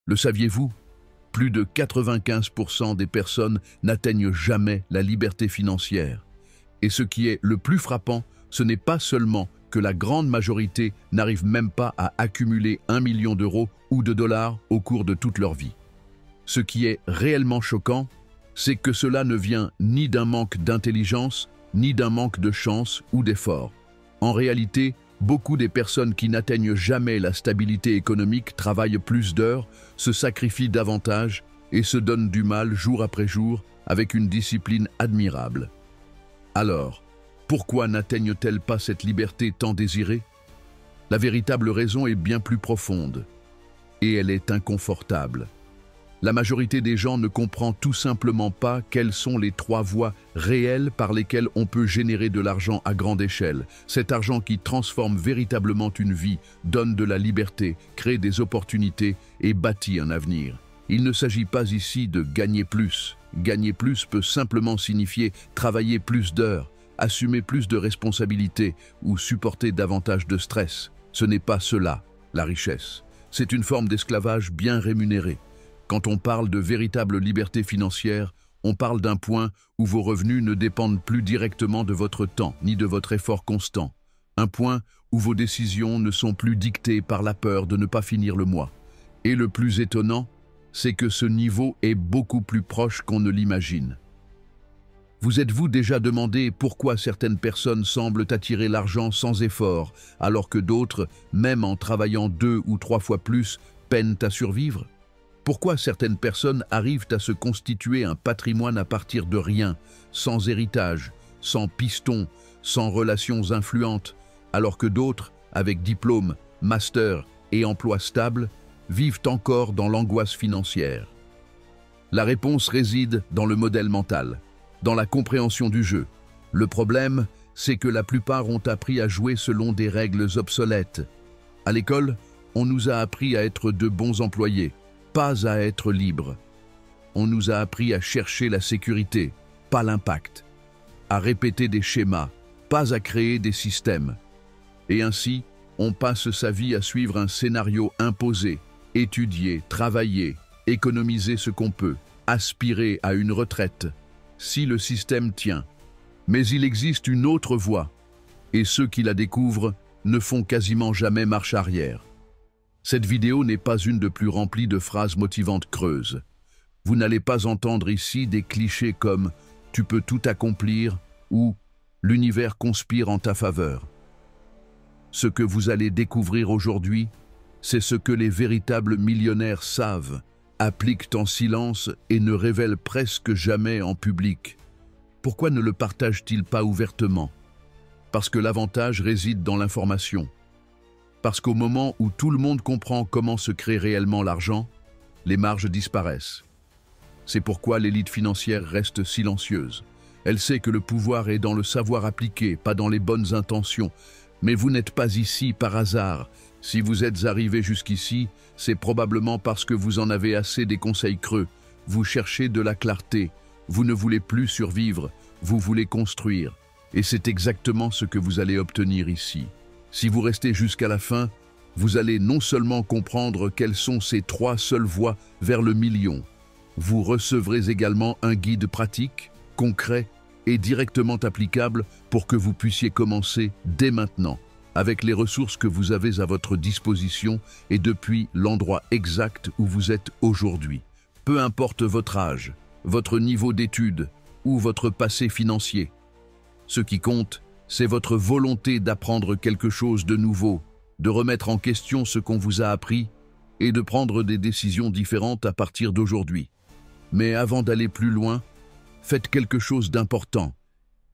Le saviez-vous? Plus de 95% des personnes n'atteignent jamais la liberté financière. Et ce qui est le plus frappant, ce n'est pas seulement que la grande majorité n'arrive même pas à accumuler 1 million d'euros ou de dollars au cours de toute leur vie. Ce qui est réellement choquant, c'est que cela ne vient ni d'un manque d'intelligence, ni d'un manque de chance ou d'effort. En réalité, beaucoup des personnes qui n'atteignent jamais la stabilité économique travaillent plus d'heures, se sacrifient davantage et se donnent du mal jour après jour avec une discipline admirable. Alors, pourquoi n'atteignent-elles pas cette liberté tant désirée? La véritable raison est bien plus profonde, et elle est inconfortable. La majorité des gens ne comprend tout simplement pas quelles sont les 3 voies réelles par lesquelles on peut générer de l'argent à grande échelle. Cet argent qui transforme véritablement une vie, donne de la liberté, crée des opportunités et bâtit un avenir. Il ne s'agit pas ici de gagner plus. Gagner plus peut simplement signifier travailler plus d'heures, assumer plus de responsabilités ou supporter davantage de stress. Ce n'est pas cela, la richesse. C'est une forme d'esclavage bien rémunéré. Quand on parle de véritable liberté financière, on parle d'un point où vos revenus ne dépendent plus directement de votre temps ni de votre effort constant. Un point où vos décisions ne sont plus dictées par la peur de ne pas finir le mois. Et le plus étonnant, c'est que ce niveau est beaucoup plus proche qu'on ne l'imagine. Vous êtes-vous déjà demandé pourquoi certaines personnes semblent attirer l'argent sans effort, alors que d'autres, même en travaillant 2 ou 3 fois plus, peinent à survivre? Pourquoi certaines personnes arrivent à se constituer un patrimoine à partir de rien, sans héritage, sans piston, sans relations influentes, alors que d'autres, avec diplôme, master et emploi stable, vivent encore dans l'angoisse financière? La réponse réside dans le modèle mental, dans la compréhension du jeu. Le problème, c'est que la plupart ont appris à jouer selon des règles obsolètes. À l'école, on nous a appris à être de bons employés, pas à être libres. On nous a appris à chercher la sécurité, pas l'impact, à répéter des schémas, pas à créer des systèmes. Et ainsi, on passe sa vie à suivre un scénario imposé, étudier, travailler, économiser ce qu'on peut, aspirer à une retraite, si le système tient. Mais il existe une autre voie, et ceux qui la découvrent ne font quasiment jamais marche arrière. Cette vidéo n'est pas une de plus remplie de phrases motivantes creuses. Vous n'allez pas entendre ici des clichés comme « tu peux tout accomplir » ou « l'univers conspire en ta faveur ». Ce que vous allez découvrir aujourd'hui, c'est ce que les véritables millionnaires savent, appliquent en silence et ne révèlent presque jamais en public. Pourquoi ne le partagent-ils pas ouvertement? Parce que l'avantage réside dans l'information. Parce qu'au moment où tout le monde comprend comment se crée réellement l'argent, les marges disparaissent. C'est pourquoi l'élite financière reste silencieuse. Elle sait que le pouvoir est dans le savoir appliqué, pas dans les bonnes intentions. Mais vous n'êtes pas ici par hasard. Si vous êtes arrivé jusqu'ici, c'est probablement parce que vous en avez assez des conseils creux. Vous cherchez de la clarté. Vous ne voulez plus survivre, vous voulez construire. Et c'est exactement ce que vous allez obtenir ici. Si vous restez jusqu'à la fin, vous allez non seulement comprendre quelles sont ces 3 seules voies vers le million, vous recevrez également un guide pratique, concret et directement applicable pour que vous puissiez commencer dès maintenant, avec les ressources que vous avez à votre disposition et depuis l'endroit exact où vous êtes aujourd'hui. Peu importe votre âge, votre niveau d'études ou votre passé financier. Ce qui compte, c'est votre volonté d'apprendre quelque chose de nouveau, de remettre en question ce qu'on vous a appris et de prendre des décisions différentes à partir d'aujourd'hui. Mais avant d'aller plus loin, faites quelque chose d'important.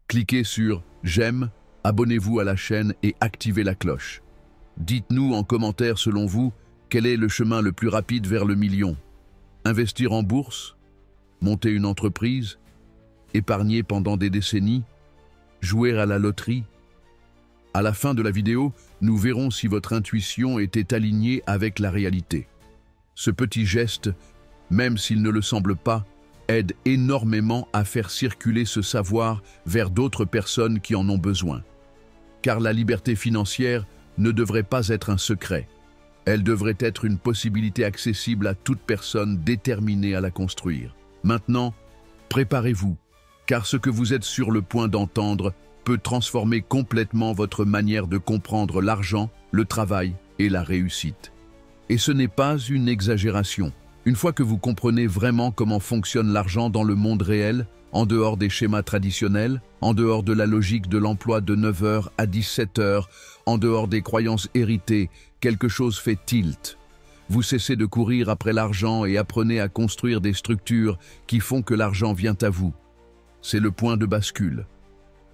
Cliquez sur « J'aime », abonnez-vous à la chaîne et activez la cloche. Dites-nous en commentaire selon vous, quel est le chemin le plus rapide vers le million? Investir en bourse? Monter une entreprise? Épargner pendant des décennies? Jouer à la loterie? À la fin de la vidéo, nous verrons si votre intuition était alignée avec la réalité. Ce petit geste, même s'il ne le semble pas, aide énormément à faire circuler ce savoir vers d'autres personnes qui en ont besoin. Car la liberté financière ne devrait pas être un secret. Elle devrait être une possibilité accessible à toute personne déterminée à la construire. Maintenant, préparez-vous, car ce que vous êtes sur le point d'entendre peut transformer complètement votre manière de comprendre l'argent, le travail et la réussite. Et ce n'est pas une exagération. Une fois que vous comprenez vraiment comment fonctionne l'argent dans le monde réel, en dehors des schémas traditionnels, en dehors de la logique de l'emploi de 9 heures à 17 heures, en dehors des croyances héritées, quelque chose fait tilt. Vous cessez de courir après l'argent et apprenez à construire des structures qui font que l'argent vient à vous. C'est le point de bascule.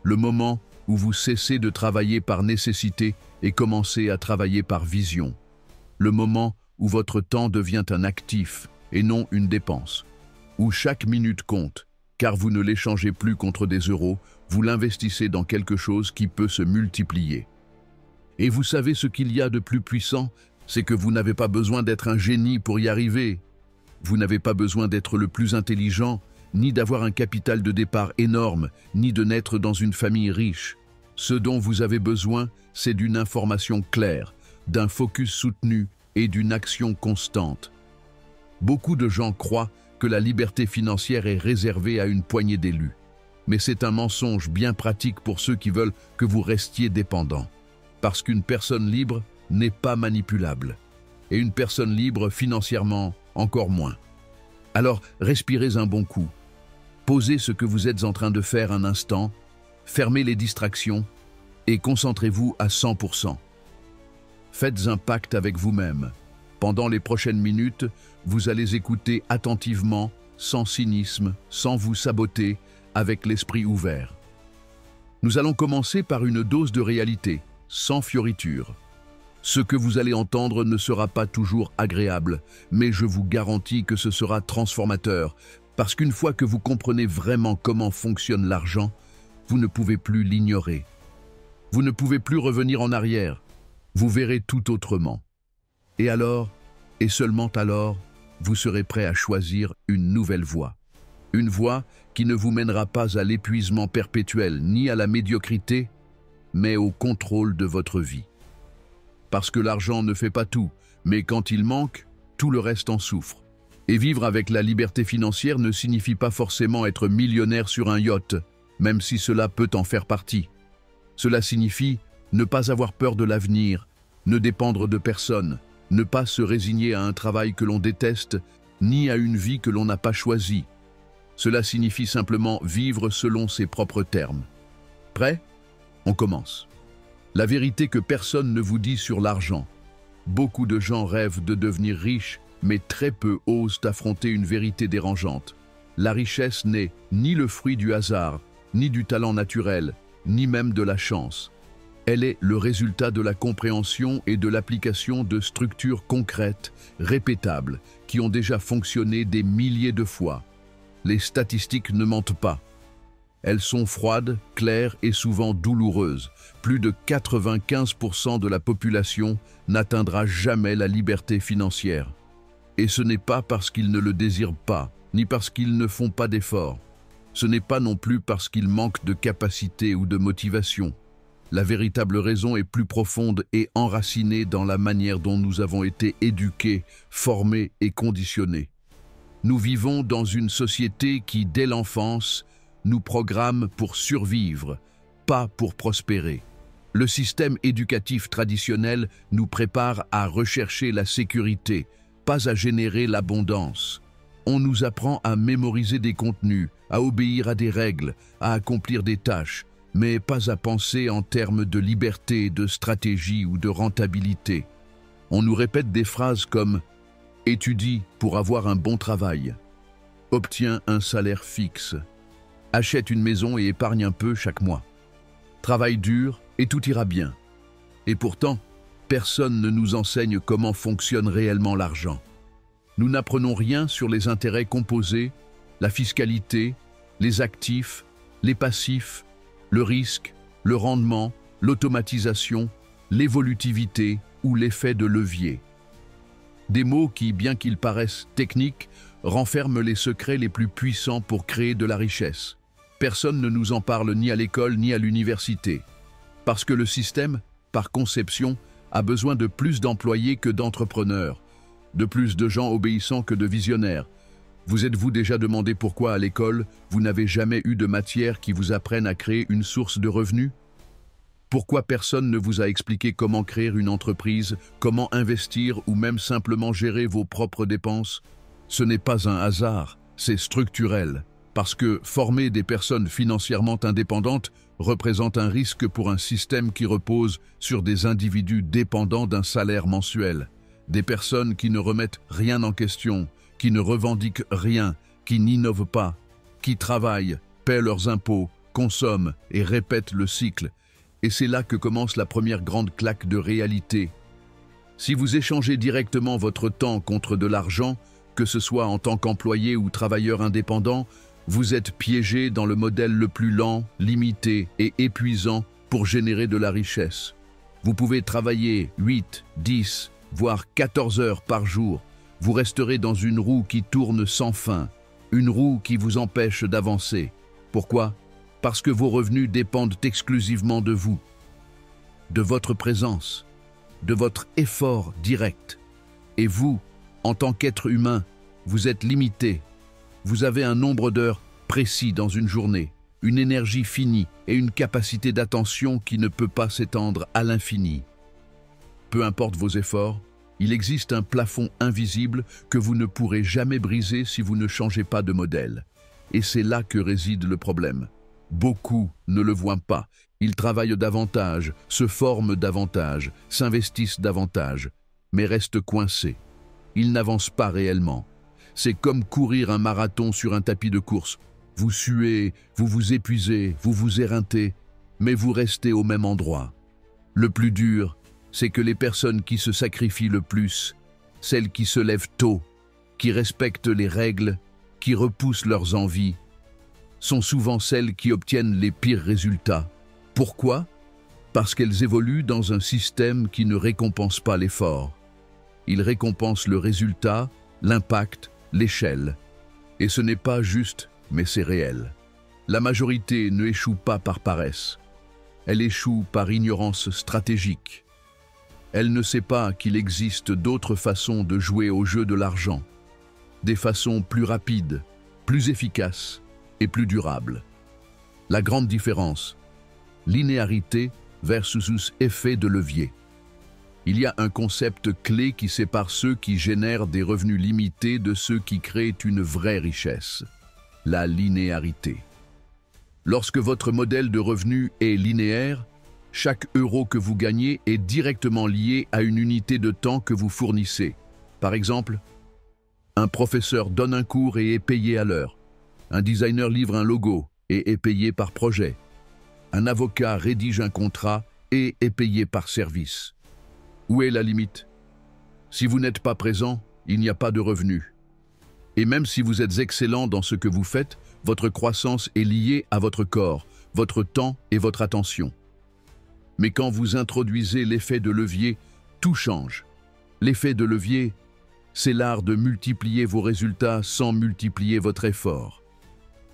Le moment où vous cessez de travailler par nécessité et commencez à travailler par vision. Le moment où votre temps devient un actif et non une dépense. Où chaque minute compte, car vous ne l'échangez plus contre des euros, vous l'investissez dans quelque chose qui peut se multiplier. Et vous savez ce qu'il y a de plus puissant, c'est que vous n'avez pas besoin d'être un génie pour y arriver. Vous n'avez pas besoin d'être le plus intelligent, ni d'avoir un capital de départ énorme, ni de naître dans une famille riche. Ce dont vous avez besoin, c'est d'une information claire, d'un focus soutenu et d'une action constante. Beaucoup de gens croient que la liberté financière est réservée à une poignée d'élus. Mais c'est un mensonge bien pratique pour ceux qui veulent que vous restiez dépendant. Parce qu'une personne libre n'est pas manipulable. Et une personne libre financièrement, encore moins. Alors, respirez un bon coup. Posez ce que vous êtes en train de faire un instant, fermez les distractions et concentrez-vous à 100%. Faites un pacte avec vous-même. Pendant les prochaines minutes, vous allez écouter attentivement, sans cynisme, sans vous saboter, avec l'esprit ouvert. Nous allons commencer par une dose de réalité, sans fioriture. Ce que vous allez entendre ne sera pas toujours agréable, mais je vous garantis que ce sera transformateur, parce qu'une fois que vous comprenez vraiment comment fonctionne l'argent, vous ne pouvez plus l'ignorer. Vous ne pouvez plus revenir en arrière. Vous verrez tout autrement. Et alors, et seulement alors, vous serez prêt à choisir une nouvelle voie. Une voie qui ne vous mènera pas à l'épuisement perpétuel ni à la médiocrité, mais au contrôle de votre vie. Parce que l'argent ne fait pas tout, mais quand il manque, tout le reste en souffre. Et vivre avec la liberté financière ne signifie pas forcément être millionnaire sur un yacht, même si cela peut en faire partie. Cela signifie ne pas avoir peur de l'avenir, ne dépendre de personne, ne pas se résigner à un travail que l'on déteste, ni à une vie que l'on n'a pas choisie. Cela signifie simplement vivre selon ses propres termes. Prêt? On commence. La vérité que personne ne vous dit sur l'argent. Beaucoup de gens rêvent de devenir riches, mais très peu osent affronter une vérité dérangeante. La richesse n'est ni le fruit du hasard, ni du talent naturel, ni même de la chance. Elle est le résultat de la compréhension et de l'application de structures concrètes, répétables, qui ont déjà fonctionné des milliers de fois. Les statistiques ne mentent pas. Elles sont froides, claires et souvent douloureuses. Plus de 95% de la population n'atteindra jamais la liberté financière. Et ce n'est pas parce qu'ils ne le désirent pas, ni parce qu'ils ne font pas d'efforts. Ce n'est pas non plus parce qu'ils manquent de capacité ou de motivation. La véritable raison est plus profonde et enracinée dans la manière dont nous avons été éduqués, formés et conditionnés. Nous vivons dans une société qui, dès l'enfance, nous programme pour survivre, pas pour prospérer. Le système éducatif traditionnel nous prépare à rechercher la sécurité, pas à générer l'abondance. On nous apprend à mémoriser des contenus, à obéir à des règles, à accomplir des tâches, mais pas à penser en termes de liberté, de stratégie ou de rentabilité. On nous répète des phrases comme « étudie pour avoir un bon travail »,« obtiens un salaire fixe »,« achète une maison et épargne un peu chaque mois »,« travaille dur et tout ira bien ». Et pourtant, personne ne nous enseigne comment fonctionne réellement l'argent. Nous n'apprenons rien sur les intérêts composés, la fiscalité, les actifs, les passifs, le risque, le rendement, l'automatisation, l'évolutivité ou l'effet de levier. Des mots qui, bien qu'ils paraissent techniques, renferment les secrets les plus puissants pour créer de la richesse. Personne ne nous en parle ni à l'école ni à l'université. Parce que le système, par conception, a besoin de plus d'employés que d'entrepreneurs, de plus de gens obéissants que de visionnaires. Vous êtes-vous déjà demandé pourquoi à l'école, vous n'avez jamais eu de matière qui vous apprenne à créer une source de revenus? Pourquoi personne ne vous a expliqué comment créer une entreprise, comment investir ou même simplement gérer vos propres dépenses? Ce n'est pas un hasard, c'est structurel. Parce que former des personnes financièrement indépendantes représente un risque pour un système qui repose sur des individus dépendants d'un salaire mensuel. Des personnes qui ne remettent rien en question, qui ne revendiquent rien, qui n'innovent pas, qui travaillent, paient leurs impôts, consomment et répètent le cycle. Et c'est là que commence la première grande claque de réalité. Si vous échangez directement votre temps contre de l'argent, que ce soit en tant qu'employé ou travailleur indépendant, vous êtes piégé dans le modèle le plus lent, limité et épuisant pour générer de la richesse. Vous pouvez travailler 8, 10, voire 14 heures par jour. Vous resterez dans une roue qui tourne sans fin, une roue qui vous empêche d'avancer. Pourquoi? Parce que vos revenus dépendent exclusivement de vous, de votre présence, de votre effort direct. Et vous, en tant qu'être humain, vous êtes limité. Vous avez un nombre d'heures précis dans une journée, une énergie finie et une capacité d'attention qui ne peut pas s'étendre à l'infini. Peu importe vos efforts, il existe un plafond invisible que vous ne pourrez jamais briser si vous ne changez pas de modèle. Et c'est là que réside le problème. Beaucoup ne le voient pas. Ils travaillent davantage, se forment davantage, s'investissent davantage, mais restent coincés. Ils n'avancent pas réellement. C'est comme courir un marathon sur un tapis de course. Vous suez, vous vous épuisez, vous vous éreintez, mais vous restez au même endroit. Le plus dur, c'est que les personnes qui se sacrifient le plus, celles qui se lèvent tôt, qui respectent les règles, qui repoussent leurs envies, sont souvent celles qui obtiennent les pires résultats. Pourquoi? Parce qu'elles évoluent dans un système qui ne récompense pas l'effort. Il récompense le résultat, l'impact, l'échelle. Et ce n'est pas juste, mais c'est réel. La majorité ne échoue pas par paresse. Elle échoue par ignorance stratégique. Elle ne sait pas qu'il existe d'autres façons de jouer au jeu de l'argent. Des façons plus rapides, plus efficaces et plus durables. La grande différence, linéarité versus effet de levier. Il y a un concept clé qui sépare ceux qui génèrent des revenus limités de ceux qui créent une vraie richesse. La linéarité. Lorsque votre modèle de revenu est linéaire, chaque euro que vous gagnez est directement lié à une unité de temps que vous fournissez. Par exemple, un professeur donne un cours et est payé à l'heure. Un designer livre un logo et est payé par projet. Un avocat rédige un contrat et est payé par service. Où est la limite? Si vous n'êtes pas présent, il n'y a pas de revenus. Et même si vous êtes excellent dans ce que vous faites, votre croissance est liée à votre corps, votre temps et votre attention. Mais quand vous introduisez l'effet de levier, tout change. L'effet de levier, c'est l'art de multiplier vos résultats sans multiplier votre effort.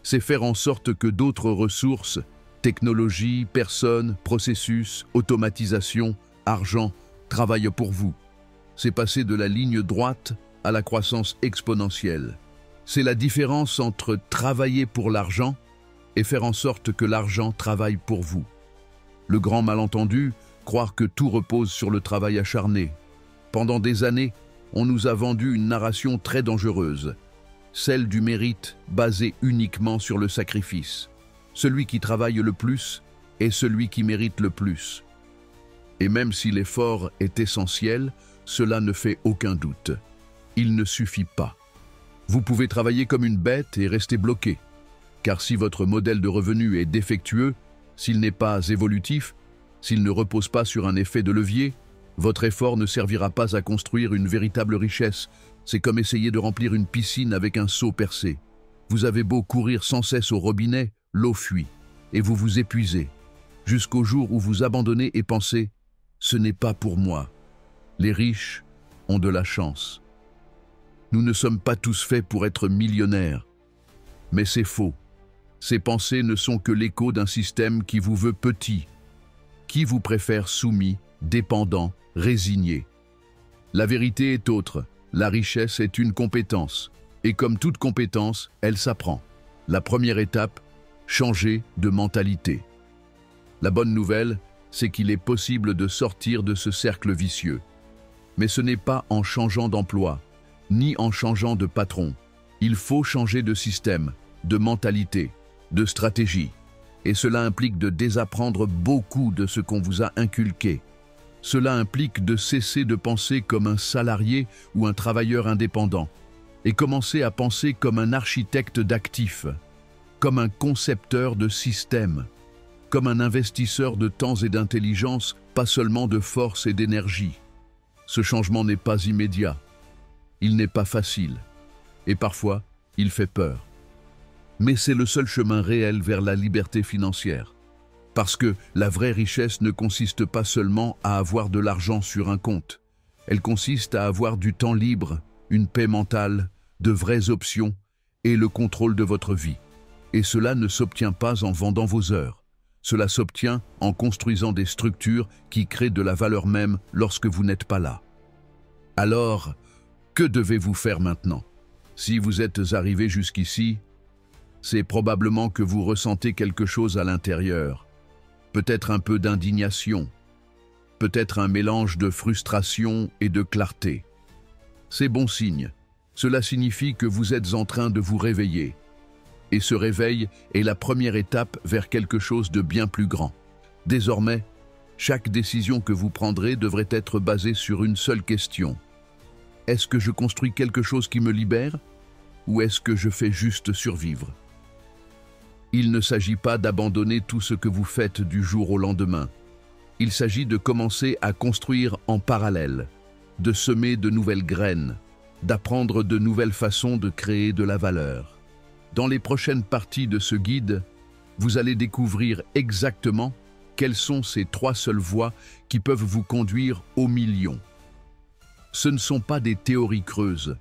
C'est faire en sorte que d'autres ressources, technologies, personnes, processus, automatisation, argent, travaillent pour vous. C'est passer de la ligne droite à la croissance exponentielle. C'est la différence entre travailler pour l'argent et faire en sorte que l'argent travaille pour vous. Le grand malentendu, croire que tout repose sur le travail acharné. Pendant des années, on nous a vendu une narration très dangereuse, celle du mérite basée uniquement sur le sacrifice. Celui qui travaille le plus est celui qui mérite le plus. Et même si l'effort est essentiel, cela ne fait aucun doute. Il ne suffit pas. Vous pouvez travailler comme une bête et rester bloqué. Car si votre modèle de revenu est défectueux, s'il n'est pas évolutif, s'il ne repose pas sur un effet de levier, votre effort ne servira pas à construire une véritable richesse. C'est comme essayer de remplir une piscine avec un seau percé. Vous avez beau courir sans cesse au robinet, l'eau fuit, et vous vous épuisez, jusqu'au jour où vous abandonnez et pensez « ce n'est pas pour moi ». Les riches ont de la chance. Nous ne sommes pas tous faits pour être millionnaires. Mais c'est faux. Ces pensées ne sont que l'écho d'un système qui vous veut petit, qui vous préfère soumis, dépendant, résigné. La vérité est autre. La richesse est une compétence. Et comme toute compétence, elle s'apprend. La première étape, changer de mentalité. La bonne nouvelle, c'est qu'il est possible de sortir de ce cercle vicieux. Mais ce n'est pas en changeant d'emploi, ni en changeant de patron. Il faut changer de système, de mentalité, de stratégie. Et cela implique de désapprendre beaucoup de ce qu'on vous a inculqué. Cela implique de cesser de penser comme un salarié ou un travailleur indépendant et commencer à penser comme un architecte d'actifs, comme un concepteur de systèmes, comme un investisseur de temps et d'intelligence, pas seulement de force et d'énergie. Ce changement n'est pas immédiat, il n'est pas facile, et parfois, il fait peur. Mais c'est le seul chemin réel vers la liberté financière. Parce que la vraie richesse ne consiste pas seulement à avoir de l'argent sur un compte. Elle consiste à avoir du temps libre, une paix mentale, de vraies options et le contrôle de votre vie. Et cela ne s'obtient pas en vendant vos heures. Cela s'obtient en construisant des structures qui créent de la valeur même lorsque vous n'êtes pas là. Alors, que devez-vous faire maintenant? Si vous êtes arrivé jusqu'ici, c'est probablement que vous ressentez quelque chose à l'intérieur. Peut-être un peu d'indignation, peut-être un mélange de frustration et de clarté. C'est bon signe. Cela signifie que vous êtes en train de vous réveiller. Et ce réveil est la première étape vers quelque chose de bien plus grand. Désormais, chaque décision que vous prendrez devrait être basée sur une seule question. Est-ce que je construis quelque chose qui me libère ou est-ce que je fais juste survivre? Il ne s'agit pas d'abandonner tout ce que vous faites du jour au lendemain. Il s'agit de commencer à construire en parallèle, de semer de nouvelles graines, d'apprendre de nouvelles façons de créer de la valeur. Dans les prochaines parties de ce guide, vous allez découvrir exactement quelles sont ces 3 seules voies qui peuvent vous conduire aux millions. Ce ne sont pas des théories creuses,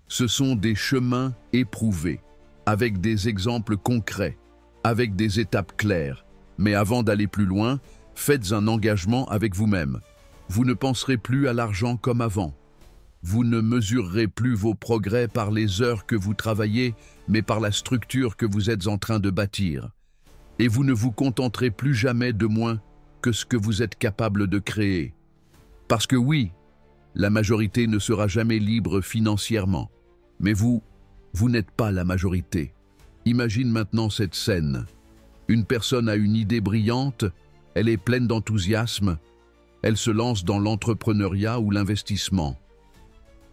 ce sont des chemins éprouvés, avec des exemples concrets, avec des étapes claires. Mais avant d'aller plus loin, faites un engagement avec vous-même. Vous ne penserez plus à l'argent comme avant. Vous ne mesurerez plus vos progrès par les heures que vous travaillez, mais par la structure que vous êtes en train de bâtir. Et vous ne vous contenterez plus jamais de moins que ce que vous êtes capable de créer. Parce que oui, la majorité ne sera jamais libre financièrement. Mais vous n'êtes pas la majorité. Imagine maintenant cette scène. Une personne a une idée brillante, elle est pleine d'enthousiasme, elle se lance dans l'entrepreneuriat ou l'investissement.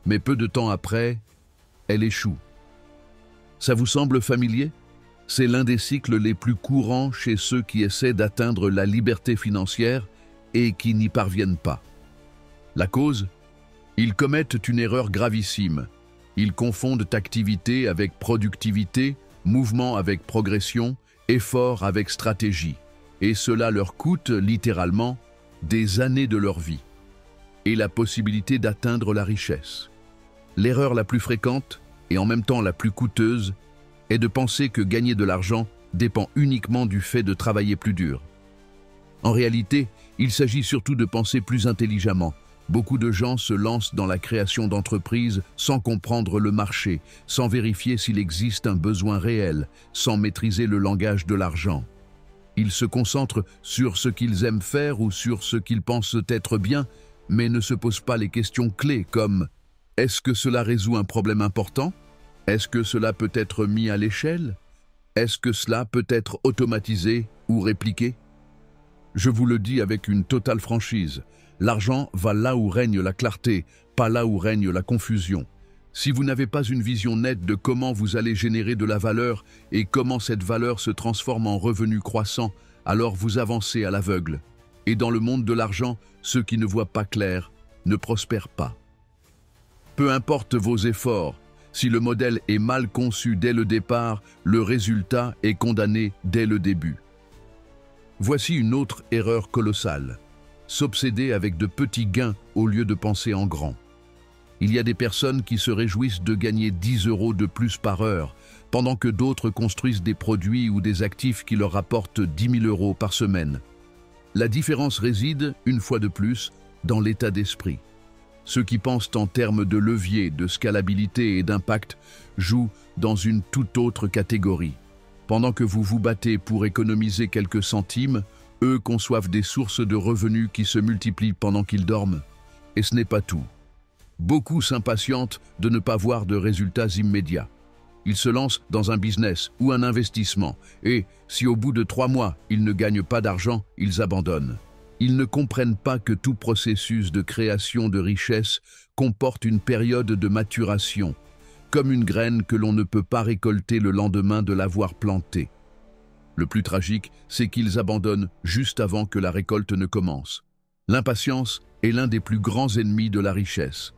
Mais peu de temps après, elle échoue. Ça vous semble familier? C'est l'un des cycles les plus courants chez ceux qui essaient d'atteindre la liberté financière et qui n'y parviennent pas. La cause? Ils commettent une erreur gravissime. Ils confondent activité avec productivité, mouvement avec progression, effort avec stratégie. Et cela leur coûte, littéralement, des années de leur vie et la possibilité d'atteindre la richesse. L'erreur la plus fréquente, et en même temps la plus coûteuse, est de penser que gagner de l'argent dépend uniquement du fait de travailler plus dur. En réalité, il s'agit surtout de penser plus intelligemment. Beaucoup de gens se lancent dans la création d'entreprises sans comprendre le marché, sans vérifier s'il existe un besoin réel, sans maîtriser le langage de l'argent. Ils se concentrent sur ce qu'ils aiment faire ou sur ce qu'ils pensent être bien, mais ne se posent pas les questions clés comme « Est-ce que cela résout un problème important? Est-ce que cela peut être mis à l'échelle? Est-ce que cela peut être automatisé ou répliqué ?» Je vous le dis avec une totale franchise. L'argent va là où règne la clarté, pas là où règne la confusion. Si vous n'avez pas une vision nette de comment vous allez générer de la valeur et comment cette valeur se transforme en revenus croissants, alors vous avancez à l'aveugle. Et dans le monde de l'argent, ceux qui ne voient pas clair ne prospèrent pas. Peu importe vos efforts, si le modèle est mal conçu dès le départ, le résultat est condamné dès le début. Voici une autre erreur colossale. S'obséder avec de petits gains au lieu de penser en grand. Il y a des personnes qui se réjouissent de gagner 10 € de plus par heure, pendant que d'autres construisent des produits ou des actifs qui leur rapportent 10 000 € par semaine. La différence réside, une fois de plus, dans l'état d'esprit. Ceux qui pensent en termes de levier, de scalabilité et d'impact jouent dans une toute autre catégorie. Pendant que vous vous battez pour économiser quelques centimes, eux conçoivent des sources de revenus qui se multiplient pendant qu'ils dorment. Et ce n'est pas tout. Beaucoup s'impatientent de ne pas voir de résultats immédiats. Ils se lancent dans un business ou un investissement et, si au bout de 3 mois, ils ne gagnent pas d'argent, ils abandonnent. Ils ne comprennent pas que tout processus de création de richesse comporte une période de maturation, comme une graine que l'on ne peut pas récolter le lendemain de l'avoir plantée. Le plus tragique, c'est qu'ils abandonnent juste avant que la récolte ne commence. L'impatience est l'un des plus grands ennemis de la richesse.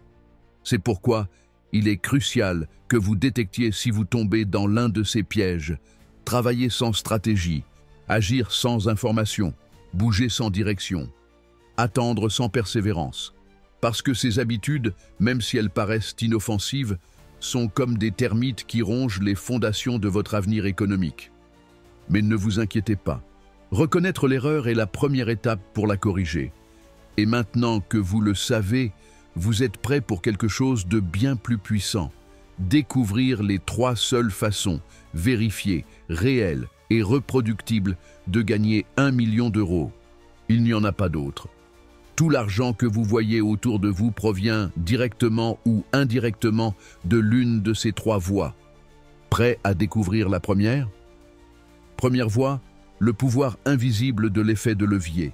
C'est pourquoi il est crucial que vous détectiez si vous tombez dans l'un de ces pièges. Travailler sans stratégie, agir sans information, bouger sans direction, attendre sans persévérance. Parce que ces habitudes, même si elles paraissent inoffensives, sont comme des termites qui rongent les fondations de votre avenir économique. Mais ne vous inquiétez pas. Reconnaître l'erreur est la première étape pour la corriger. Et maintenant que vous le savez, vous êtes prêt pour quelque chose de bien plus puissant. Découvrir les 3 seules façons, vérifiées, réelles et reproductibles, de gagner 1 million d'euros. Il n'y en a pas d'autre. Tout l'argent que vous voyez autour de vous provient directement ou indirectement de l'une de ces 3 voies. Prêt à découvrir la première? Première voie, le pouvoir invisible de l'effet de levier.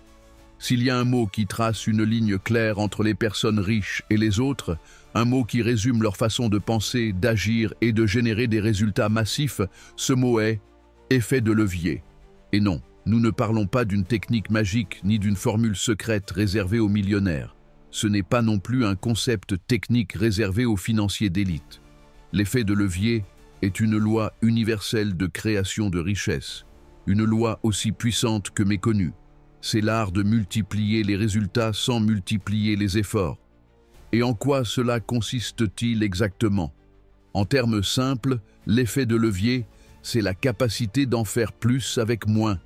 S'il y a un mot qui trace une ligne claire entre les personnes riches et les autres, un mot qui résume leur façon de penser, d'agir et de générer des résultats massifs, ce mot est « effet de levier ». Et non, nous ne parlons pas d'une technique magique ni d'une formule secrète réservée aux millionnaires. Ce n'est pas non plus un concept technique réservé aux financiers d'élite. L'effet de levier est une loi universelle de création de richesse, une loi aussi puissante que méconnue. C'est l'art de multiplier les résultats sans multiplier les efforts. Et en quoi cela consiste-t-il exactement? En termes simples, l'effet de levier, c'est la capacité d'en faire plus avec moins.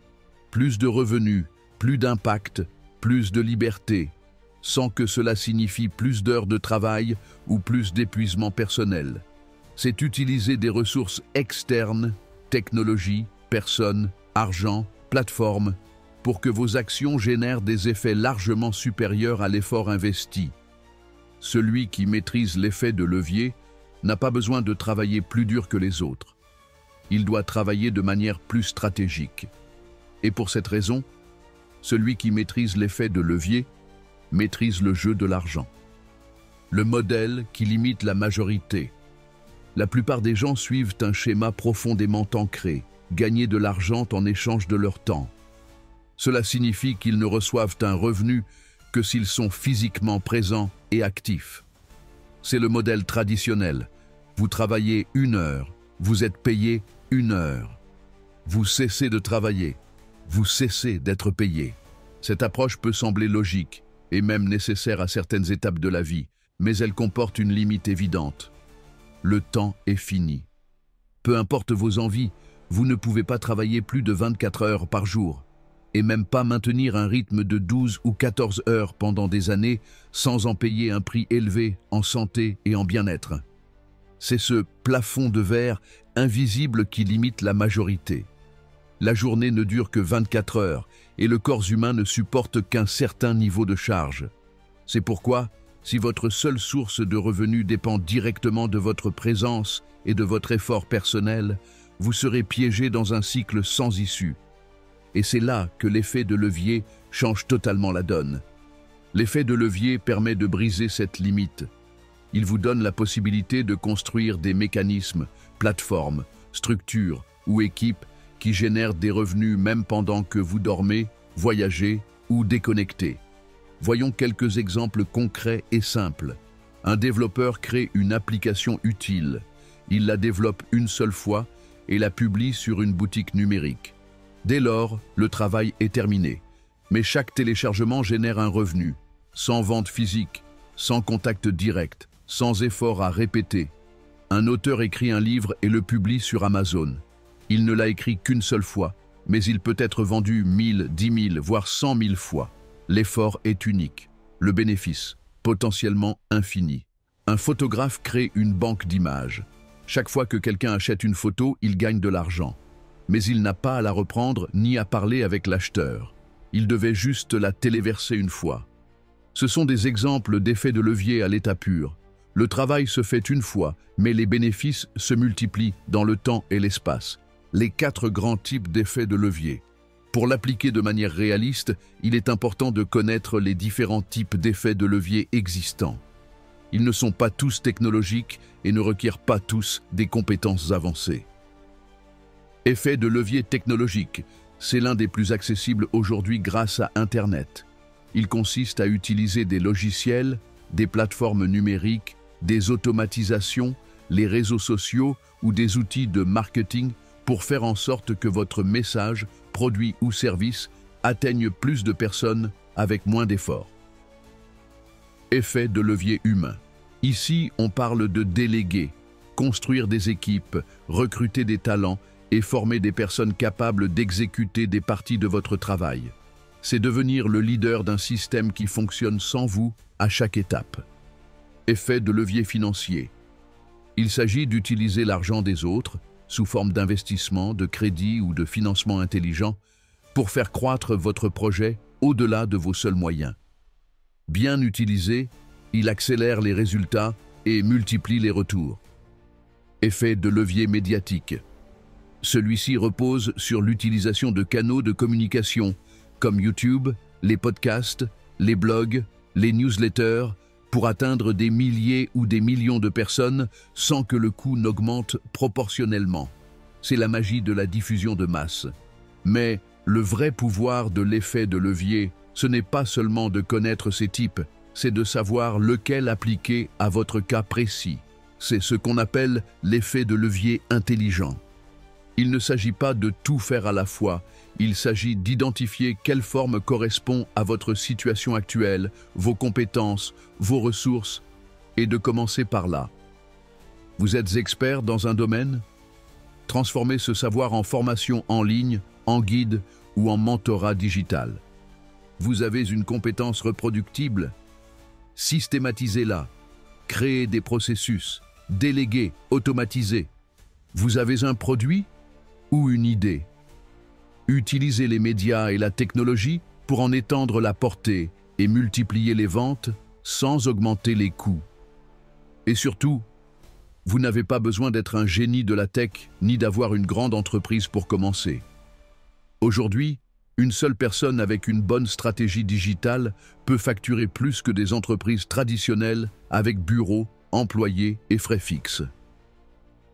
Plus de revenus, plus d'impact, plus de liberté, sans que cela signifie plus d'heures de travail ou plus d'épuisement personnel. C'est utiliser des ressources externes, technologie, personnes, argent, plateformes, pour que vos actions génèrent des effets largement supérieurs à l'effort investi. Celui qui maîtrise l'effet de levier n'a pas besoin de travailler plus dur que les autres. Il doit travailler de manière plus stratégique. Et pour cette raison, celui qui maîtrise l'effet de levier maîtrise le jeu de l'argent. Le modèle qui limite la majorité. La plupart des gens suivent un schéma profondément ancré, gagner de l'argent en échange de leur temps. Cela signifie qu'ils ne reçoivent un revenu que s'ils sont physiquement présents et actifs. C'est le modèle traditionnel. Vous travaillez 1 heure, vous êtes payé 1 heure. Vous cessez de travailler, vous cessez d'être payé. Cette approche peut sembler logique et même nécessaire à certaines étapes de la vie, mais elle comporte une limite évidente. Le temps est fini. Peu importe vos envies, vous ne pouvez pas travailler plus de 24 heures par jour, et même pas maintenir un rythme de 12 ou 14 heures pendant des années sans en payer un prix élevé en santé et en bien-être. C'est ce plafond de verre invisible qui limite la majorité. La journée ne dure que 24 heures et le corps humain ne supporte qu'un certain niveau de charge. C'est pourquoi, si votre seule source de revenus dépend directement de votre présence et de votre effort personnel, vous serez piégé dans un cycle sans issue. Et c'est là que l'effet de levier change totalement la donne. L'effet de levier permet de briser cette limite. Il vous donne la possibilité de construire des mécanismes, plateformes, structures ou équipes qui génèrent des revenus même pendant que vous dormez, voyagez ou déconnectez. Voyons quelques exemples concrets et simples. Un développeur crée une application utile. Il la développe une seule fois et la publie sur une boutique numérique. Dès lors, le travail est terminé. Mais chaque téléchargement génère un revenu, sans vente physique, sans contact direct, sans effort à répéter. Un auteur écrit un livre et le publie sur Amazon. Il ne l'a écrit qu'une seule fois, mais il peut être vendu 1000, 10 000, voire 100 000 fois. L'effort est unique. Le bénéfice, potentiellement infini. Un photographe crée une banque d'images. Chaque fois que quelqu'un achète une photo, il gagne de l'argent. Mais il n'a pas à la reprendre ni à parler avec l'acheteur. Il devait juste la téléverser une fois. Ce sont des exemples d'effets de levier à l'état pur. Le travail se fait une fois, mais les bénéfices se multiplient dans le temps et l'espace. Les 4 grands types d'effets de levier. Pour l'appliquer de manière réaliste, il est important de connaître les différents types d'effets de levier existants. Ils ne sont pas tous technologiques et ne requièrent pas tous des compétences avancées. Effet de levier technologique, c'est l'un des plus accessibles aujourd'hui grâce à Internet. Il consiste à utiliser des logiciels, des plateformes numériques, des automatisations, les réseaux sociaux ou des outils de marketing pour faire en sorte que votre message, produit ou service atteigne plus de personnes avec moins d'efforts. Effet de levier humain. Ici, on parle de déléguer, construire des équipes, recruter des talents et former des personnes capables d'exécuter des parties de votre travail. C'est devenir le leader d'un système qui fonctionne sans vous à chaque étape. Effet de levier financier. Il s'agit d'utiliser l'argent des autres, sous forme d'investissement, de crédit ou de financement intelligent, pour faire croître votre projet au-delà de vos seuls moyens. Bien utilisé, il accélère les résultats et multiplie les retours. Effet de levier médiatique. Celui-ci repose sur l'utilisation de canaux de communication comme YouTube, les podcasts, les blogs, les newsletters, pour atteindre des milliers ou des millions de personnes sans que le coût n'augmente proportionnellement. C'est la magie de la diffusion de masse. Mais le vrai pouvoir de l'effet de levier, ce n'est pas seulement de connaître ces types, c'est de savoir lequel appliquer à votre cas précis. C'est ce qu'on appelle l'effet de levier intelligent. Il ne s'agit pas de tout faire à la fois, il s'agit d'identifier quelle forme correspond à votre situation actuelle, vos compétences, vos ressources, et de commencer par là. Vous êtes expert dans un domaine? Transformez ce savoir en formation en ligne, en guide ou en mentorat digital. Vous avez une compétence reproductible? Systématisez-la. Créez des processus, déléguez, automatisez. Vous avez un produit ou une idée? Utilisez les médias et la technologie pour en étendre la portée et multiplier les ventes sans augmenter les coûts. Et surtout, vous n'avez pas besoin d'être un génie de la tech ni d'avoir une grande entreprise pour commencer. Aujourd'hui, une seule personne avec une bonne stratégie digitale peut facturer plus que des entreprises traditionnelles avec bureaux, employés et frais fixes.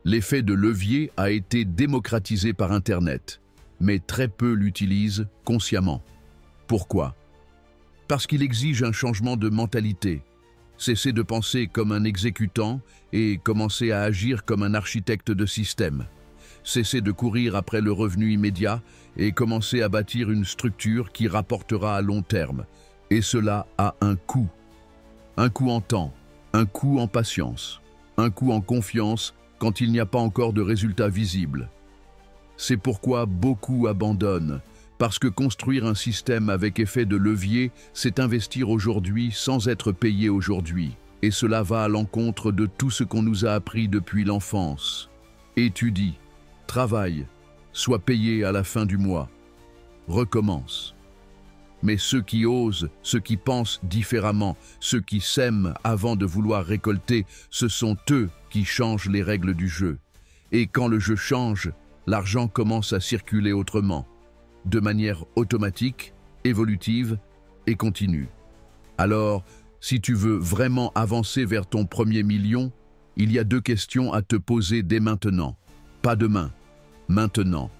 L'effet de levier a été démocratisé par Internet, mais très peu l'utilisent consciemment. Pourquoi? Parce qu'il exige un changement de mentalité. Cesser de penser comme un exécutant et commencer à agir comme un architecte de système. Cesser de courir après le revenu immédiat et commencer à bâtir une structure qui rapportera à long terme. Et cela a un coût. Un coût en temps, un coût en patience, un coût en confiance quand il n'y a pas encore de résultats visibles. C'est pourquoi beaucoup abandonnent, parce que construire un système avec effet de levier, c'est investir aujourd'hui sans être payé aujourd'hui. Et cela va à l'encontre de tout ce qu'on nous a appris depuis l'enfance. Étudie, travaille, sois payé à la fin du mois. Recommence. Mais ceux qui osent, ceux qui pensent différemment, ceux qui sèment avant de vouloir récolter, ce sont eux qui changent les règles du jeu. Et quand le jeu change, l'argent commence à circuler autrement, de manière automatique, évolutive et continue. Alors, si tu veux vraiment avancer vers ton premier million, il y a 2 questions à te poser dès maintenant. Pas demain, maintenant.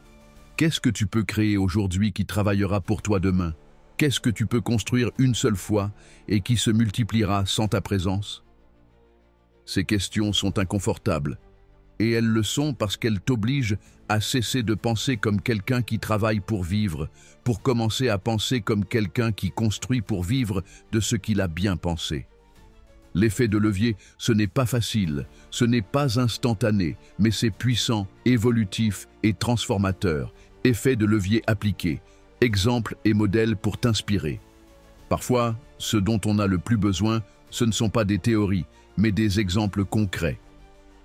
Qu'est-ce que tu peux créer aujourd'hui qui travaillera pour toi demain? Qu'est-ce que tu peux construire une seule fois et qui se multipliera sans ta présence? Ces questions sont inconfortables. Et elles le sont parce qu'elles t'obligent à cesser de penser comme quelqu'un qui travaille pour vivre, pour commencer à penser comme quelqu'un qui construit pour vivre de ce qu'il a bien pensé. L'effet de levier, ce n'est pas facile, ce n'est pas instantané, mais c'est puissant, évolutif et transformateur. Effet de levier appliqué, exemples et modèles pour t'inspirer. Parfois, ce dont on a le plus besoin, ce ne sont pas des théories, mais des exemples concrets.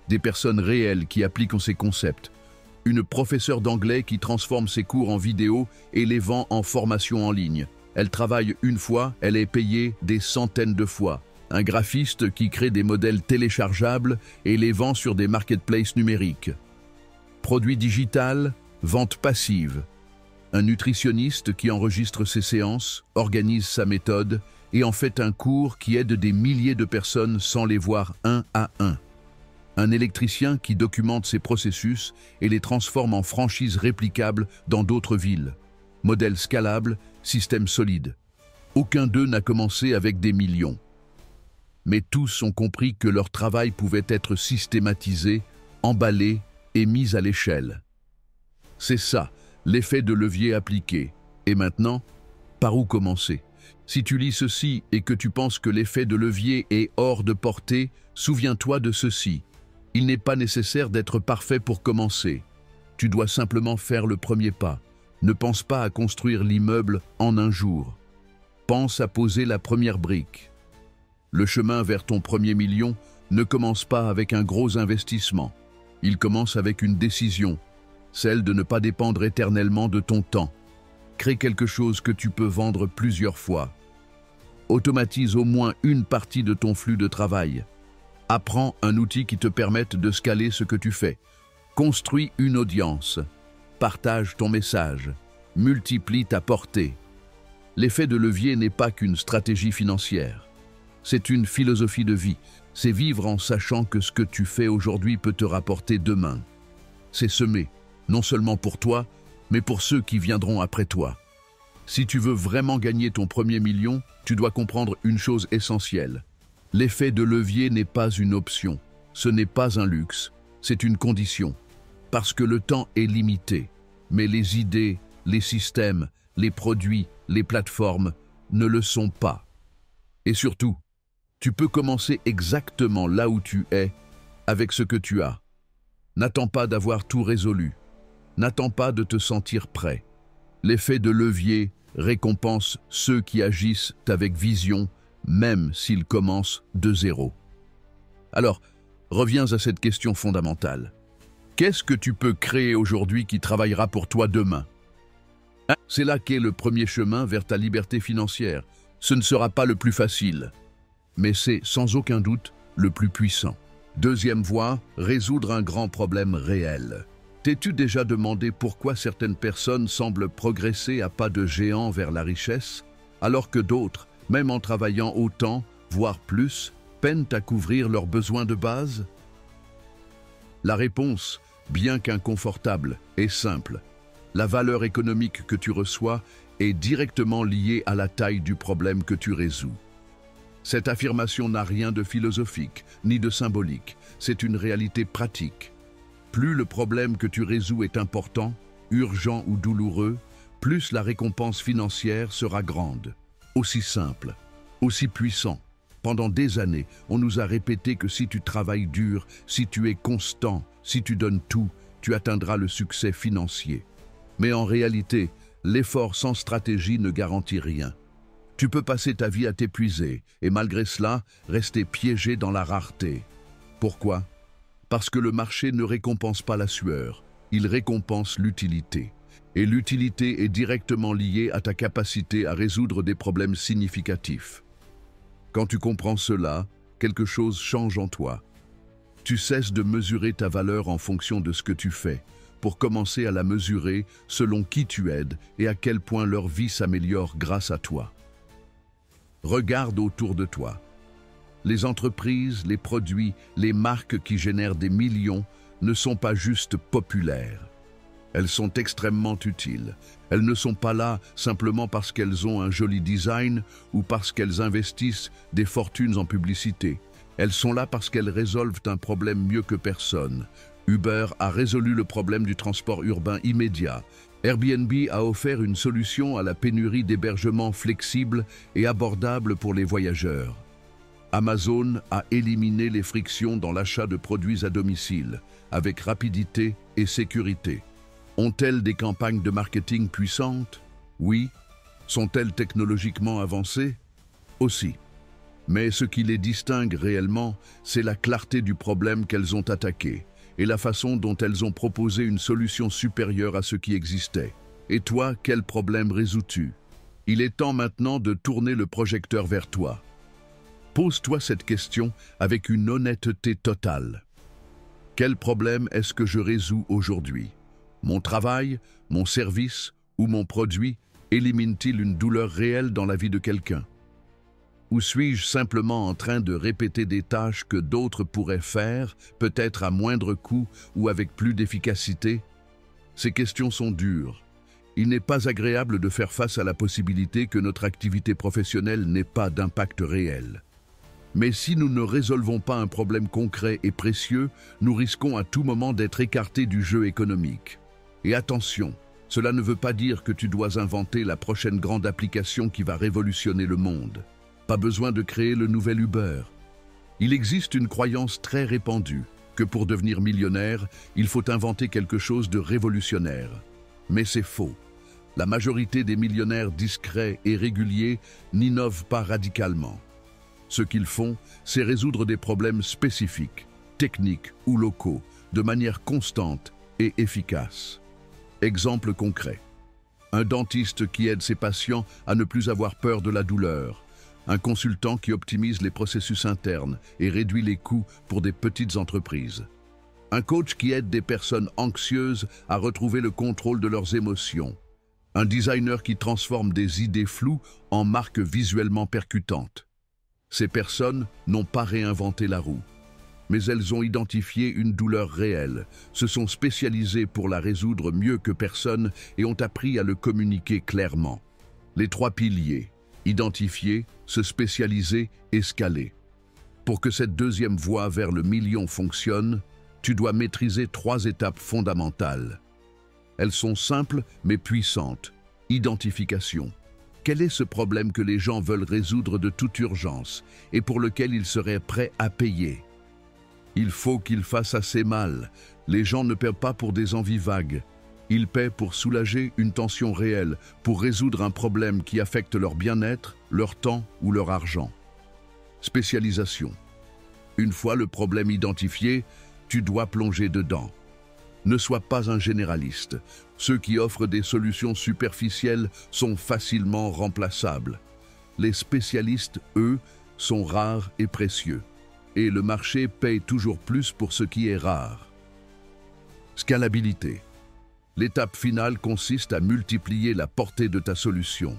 Des personnes réelles qui appliquent ces concepts. Une professeure d'anglais qui transforme ses cours en vidéo et les vend en formation en ligne. Elle travaille une fois, elle est payée des centaines de fois. Un graphiste qui crée des modèles téléchargeables et les vend sur des marketplaces numériques. Produit digital, vente passive. Un nutritionniste qui enregistre ses séances, organise sa méthode et en fait un cours qui aide des milliers de personnes sans les voir un à un. Un électricien qui documente ses processus et les transforme en franchises réplicables dans d'autres villes. Modèle scalable, système solide. Aucun d'eux n'a commencé avec des millions. Mais tous ont compris que leur travail pouvait être systématisé, emballé et mis à l'échelle. C'est ça, l'effet de levier appliqué. Et maintenant, par où commencer? Si tu lis ceci et que tu penses que l'effet de levier est hors de portée, souviens-toi de ceci. Il n'est pas nécessaire d'être parfait pour commencer. Tu dois simplement faire le premier pas. Ne pense pas à construire l'immeuble en un jour. Pense à poser la première brique. Le chemin vers ton premier million ne commence pas avec un gros investissement. Il commence avec une décision, celle de ne pas dépendre éternellement de ton temps. Crée quelque chose que tu peux vendre plusieurs fois. Automatise au moins une partie de ton flux de travail. Apprends un outil qui te permette de scaler ce que tu fais. Construis une audience. Partage ton message. Multiplie ta portée. L'effet de levier n'est pas qu'une stratégie financière. C'est une philosophie de vie. C'est vivre en sachant que ce que tu fais aujourd'hui peut te rapporter demain. C'est semer, non seulement pour toi, mais pour ceux qui viendront après toi. Si tu veux vraiment gagner ton premier million, tu dois comprendre une chose essentielle. L'effet de levier n'est pas une option, ce n'est pas un luxe, c'est une condition. Parce que le temps est limité, mais les idées, les systèmes, les produits, les plateformes ne le sont pas. Et surtout, tu peux commencer exactement là où tu es, avec ce que tu as. N'attends pas d'avoir tout résolu. N'attends pas de te sentir prêt. L'effet de levier récompense ceux qui agissent avec vision, même s'ils commencent de zéro. Alors, reviens à cette question fondamentale. Qu'est-ce que tu peux créer aujourd'hui qui travaillera pour toi demain? C'est là qu'est le premier chemin vers ta liberté financière. Ce ne sera pas le plus facile, mais c'est sans aucun doute le plus puissant. Deuxième voie, résoudre un grand problème réel. T'es-tu déjà demandé pourquoi certaines personnes semblent progresser à pas de géant vers la richesse, alors que d'autres, même en travaillant autant, voire plus, peinent à couvrir leurs besoins de base? La réponse, bien qu'inconfortable, est simple. La valeur économique que tu reçois est directement liée à la taille du problème que tu résous. Cette affirmation n'a rien de philosophique, ni de symbolique, c'est une réalité pratique. Plus le problème que tu résous est important, urgent ou douloureux, plus la récompense financière sera grande. Aussi simple, aussi puissant. Pendant des années, on nous a répété que si tu travailles dur, si tu es constant, si tu donnes tout, tu atteindras le succès financier. Mais en réalité, l'effort sans stratégie ne garantit rien. Tu peux passer ta vie à t'épuiser et malgré cela, rester piégé dans la rareté. Pourquoi? Parce que le marché ne récompense pas la sueur, il récompense l'utilité. Et l'utilité est directement liée à ta capacité à résoudre des problèmes significatifs. Quand tu comprends cela, quelque chose change en toi. Tu cesses de mesurer ta valeur en fonction de ce que tu fais, pour commencer à la mesurer selon qui tu aides et à quel point leur vie s'améliore grâce à toi. Regarde autour de toi. Les entreprises, les produits, les marques qui génèrent des millions ne sont pas juste populaires. Elles sont extrêmement utiles. Elles ne sont pas là simplement parce qu'elles ont un joli design ou parce qu'elles investissent des fortunes en publicité. Elles sont là parce qu'elles résolvent un problème mieux que personne. Uber a résolu le problème du transport urbain immédiat. Airbnb a offert une solution à la pénurie d'hébergement flexible et abordable pour les voyageurs. Amazon a éliminé les frictions dans l'achat de produits à domicile, avec rapidité et sécurité. Ont-elles des campagnes de marketing puissantes? Oui. Sont-elles technologiquement avancées? Aussi. Mais ce qui les distingue réellement, c'est la clarté du problème qu'elles ont attaqué et la façon dont elles ont proposé une solution supérieure à ce qui existait. Et toi, quel problème résous-tu? Il est temps maintenant de tourner le projecteur vers toi. Pose-toi cette question avec une honnêteté totale. Quel problème est-ce que je résous aujourd'hui? Mon travail, mon service ou mon produit élimine-t-il une douleur réelle dans la vie de quelqu'un? Ou suis-je simplement en train de répéter des tâches que d'autres pourraient faire, peut-être à moindre coût ou avec plus d'efficacité? Ces questions sont dures. Il n'est pas agréable de faire face à la possibilité que notre activité professionnelle n'ait pas d'impact réel. Mais si nous ne résolvons pas un problème concret et précieux, nous risquons à tout moment d'être écartés du jeu économique. Et attention, cela ne veut pas dire que tu dois inventer la prochaine grande application qui va révolutionner le monde. Pas besoin de créer le nouvel Uber. Il existe une croyance très répandue que pour devenir millionnaire, il faut inventer quelque chose de révolutionnaire. Mais c'est faux. La majorité des millionnaires discrets et réguliers n'innovent pas radicalement. Ce qu'ils font, c'est résoudre des problèmes spécifiques, techniques ou locaux, de manière constante et efficace. Exemple concret. Un dentiste qui aide ses patients à ne plus avoir peur de la douleur. Un consultant qui optimise les processus internes et réduit les coûts pour des petites entreprises. Un coach qui aide des personnes anxieuses à retrouver le contrôle de leurs émotions. Un designer qui transforme des idées floues en marques visuellement percutantes. Ces personnes n'ont pas réinventé la roue, mais elles ont identifié une douleur réelle, se sont spécialisées pour la résoudre mieux que personne et ont appris à le communiquer clairement. Les 3 piliers: identifier, se spécialiser et scaler. Pour que cette deuxième voie vers le million fonctionne, tu dois maîtriser 3 étapes fondamentales. Elles sont simples mais puissantes. Identification. Quel est ce problème que les gens veulent résoudre de toute urgence et pour lequel ils seraient prêts à payer? Il faut qu'ils fassent assez mal. Les gens ne paient pas pour des envies vagues. Ils paient pour soulager une tension réelle, pour résoudre un problème qui affecte leur bien-être, leur temps ou leur argent. Spécialisation. Une fois le problème identifié, tu dois plonger dedans. Ne sois pas un généraliste. Ceux qui offrent des solutions superficielles sont facilement remplaçables. Les spécialistes, eux, sont rares et précieux. Et le marché paye toujours plus pour ce qui est rare. Scalabilité. L'étape finale consiste à multiplier la portée de ta solution.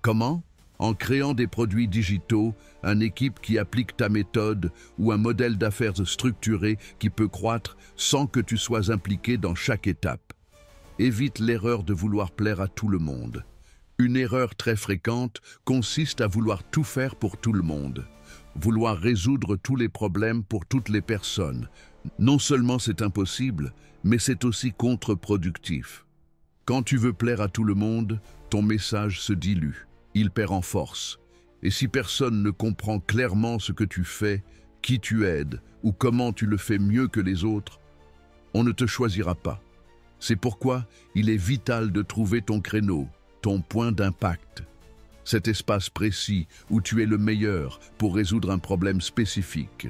Comment? En créant des produits digitaux, une équipe qui applique ta méthode ou un modèle d'affaires structuré qui peut croître sans que tu sois impliqué dans chaque étape. Évite l'erreur de vouloir plaire à tout le monde. Une erreur très fréquente consiste à vouloir tout faire pour tout le monde. Vouloir résoudre tous les problèmes pour toutes les personnes. Non seulement c'est impossible, mais c'est aussi contre-productif. Quand tu veux plaire à tout le monde, ton message se dilue. Il perd en force. Et si personne ne comprend clairement ce que tu fais, qui tu aides ou comment tu le fais mieux que les autres, on ne te choisira pas. C'est pourquoi il est vital de trouver ton créneau, ton point d'impact. Cet espace précis où tu es le meilleur pour résoudre un problème spécifique.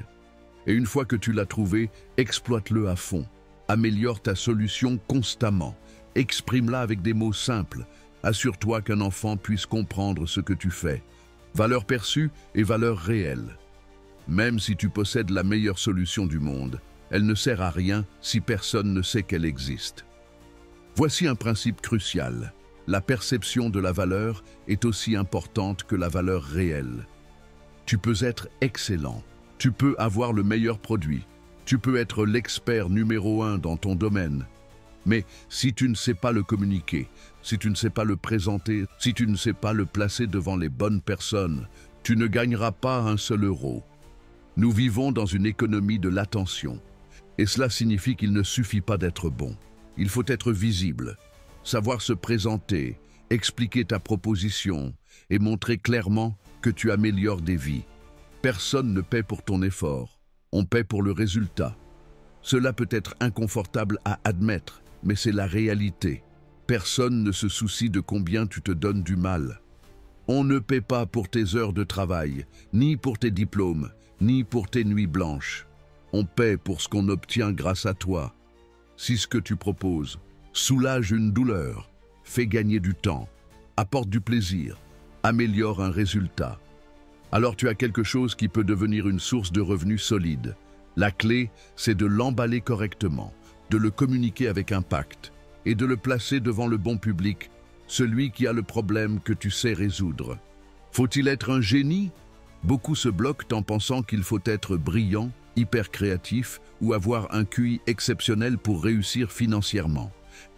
Et une fois que tu l'as trouvé, exploite-le à fond. Améliore ta solution constamment. Exprime-la avec des mots simples. Assure-toi qu'un enfant puisse comprendre ce que tu fais. Valeur perçue et valeur réelle. Même si tu possèdes la meilleure solution du monde, elle ne sert à rien si personne ne sait qu'elle existe. Voici un principe crucial. La perception de la valeur est aussi importante que la valeur réelle. Tu peux être excellent. Tu peux avoir le meilleur produit. Tu peux être l'expert numéro 1 dans ton domaine. Mais si tu ne sais pas le communiquer, si tu ne sais pas le présenter, si tu ne sais pas le placer devant les bonnes personnes, tu ne gagneras pas un seul euro. Nous vivons dans une économie de l'attention. Et cela signifie qu'il ne suffit pas d'être bon. Il faut être visible, savoir se présenter, expliquer ta proposition et montrer clairement que tu améliores des vies. Personne ne paie pour ton effort, on paie pour le résultat. Cela peut être inconfortable à admettre, mais c'est la réalité. Personne ne se soucie de combien tu te donnes du mal. On ne paie pas pour tes heures de travail, ni pour tes diplômes, ni pour tes nuits blanches. On paie pour ce qu'on obtient grâce à toi. Si ce que tu proposes soulage une douleur, fait gagner du temps, apporte du plaisir, améliore un résultat, alors tu as quelque chose qui peut devenir une source de revenus solide. La clé, c'est de l'emballer correctement, de le communiquer avec impact et de le placer devant le bon public, celui qui a le problème que tu sais résoudre. Faut-il être un génie? Beaucoup se bloquent en pensant qu'il faut être brillant, hyper créatif ou avoir un QI exceptionnel pour réussir financièrement.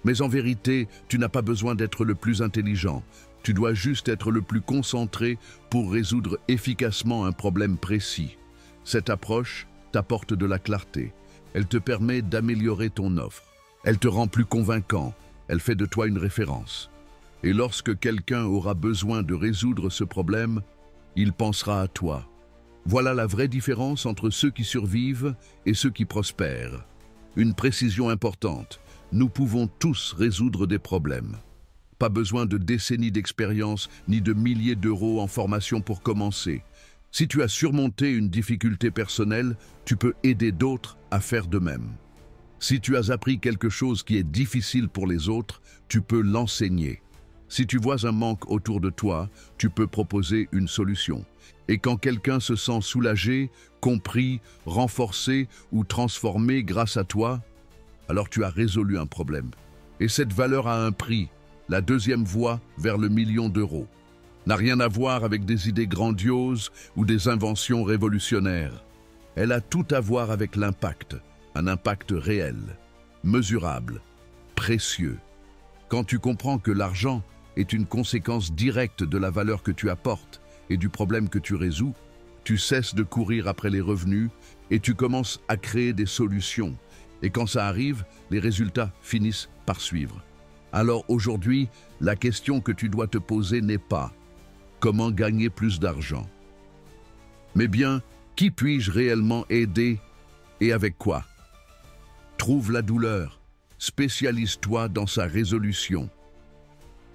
Mais en vérité, tu n'as pas besoin d'être le plus intelligent. Tu dois juste être le plus concentré pour résoudre efficacement un problème précis. Cette approche t'apporte de la clarté. Elle te permet d'améliorer ton offre. Elle te rend plus convaincant. Elle fait de toi une référence. Et lorsque quelqu'un aura besoin de résoudre ce problème, il pensera à toi. Voilà la vraie différence entre ceux qui survivent et ceux qui prospèrent. Une précision importante. Nous pouvons tous résoudre des problèmes. Pas besoin de décennies d'expérience ni de milliers d'euros en formation pour commencer. Si tu as surmonté une difficulté personnelle, tu peux aider d'autres à faire de même. Si tu as appris quelque chose qui est difficile pour les autres, tu peux l'enseigner. Si tu vois un manque autour de toi, tu peux proposer une solution. Et quand quelqu'un se sent soulagé, compris, renforcé ou transformé grâce à toi, alors tu as résolu un problème. Et cette valeur a un prix, la deuxième voie vers le million d'euros. N'a rien à voir avec des idées grandioses ou des inventions révolutionnaires. Elle a tout à voir avec l'impact, un impact réel, mesurable, précieux. Quand tu comprends que l'argent est une conséquence directe de la valeur que tu apportes et du problème que tu résous, tu cesses de courir après les revenus et tu commences à créer des solutions. Et quand ça arrive, les résultats finissent par suivre. Alors aujourd'hui, la question que tu dois te poser n'est pas « Comment gagner plus d'argent ?» mais bien « Qui puis-je réellement aider et avec quoi ?» Trouve la douleur, spécialise-toi dans sa résolution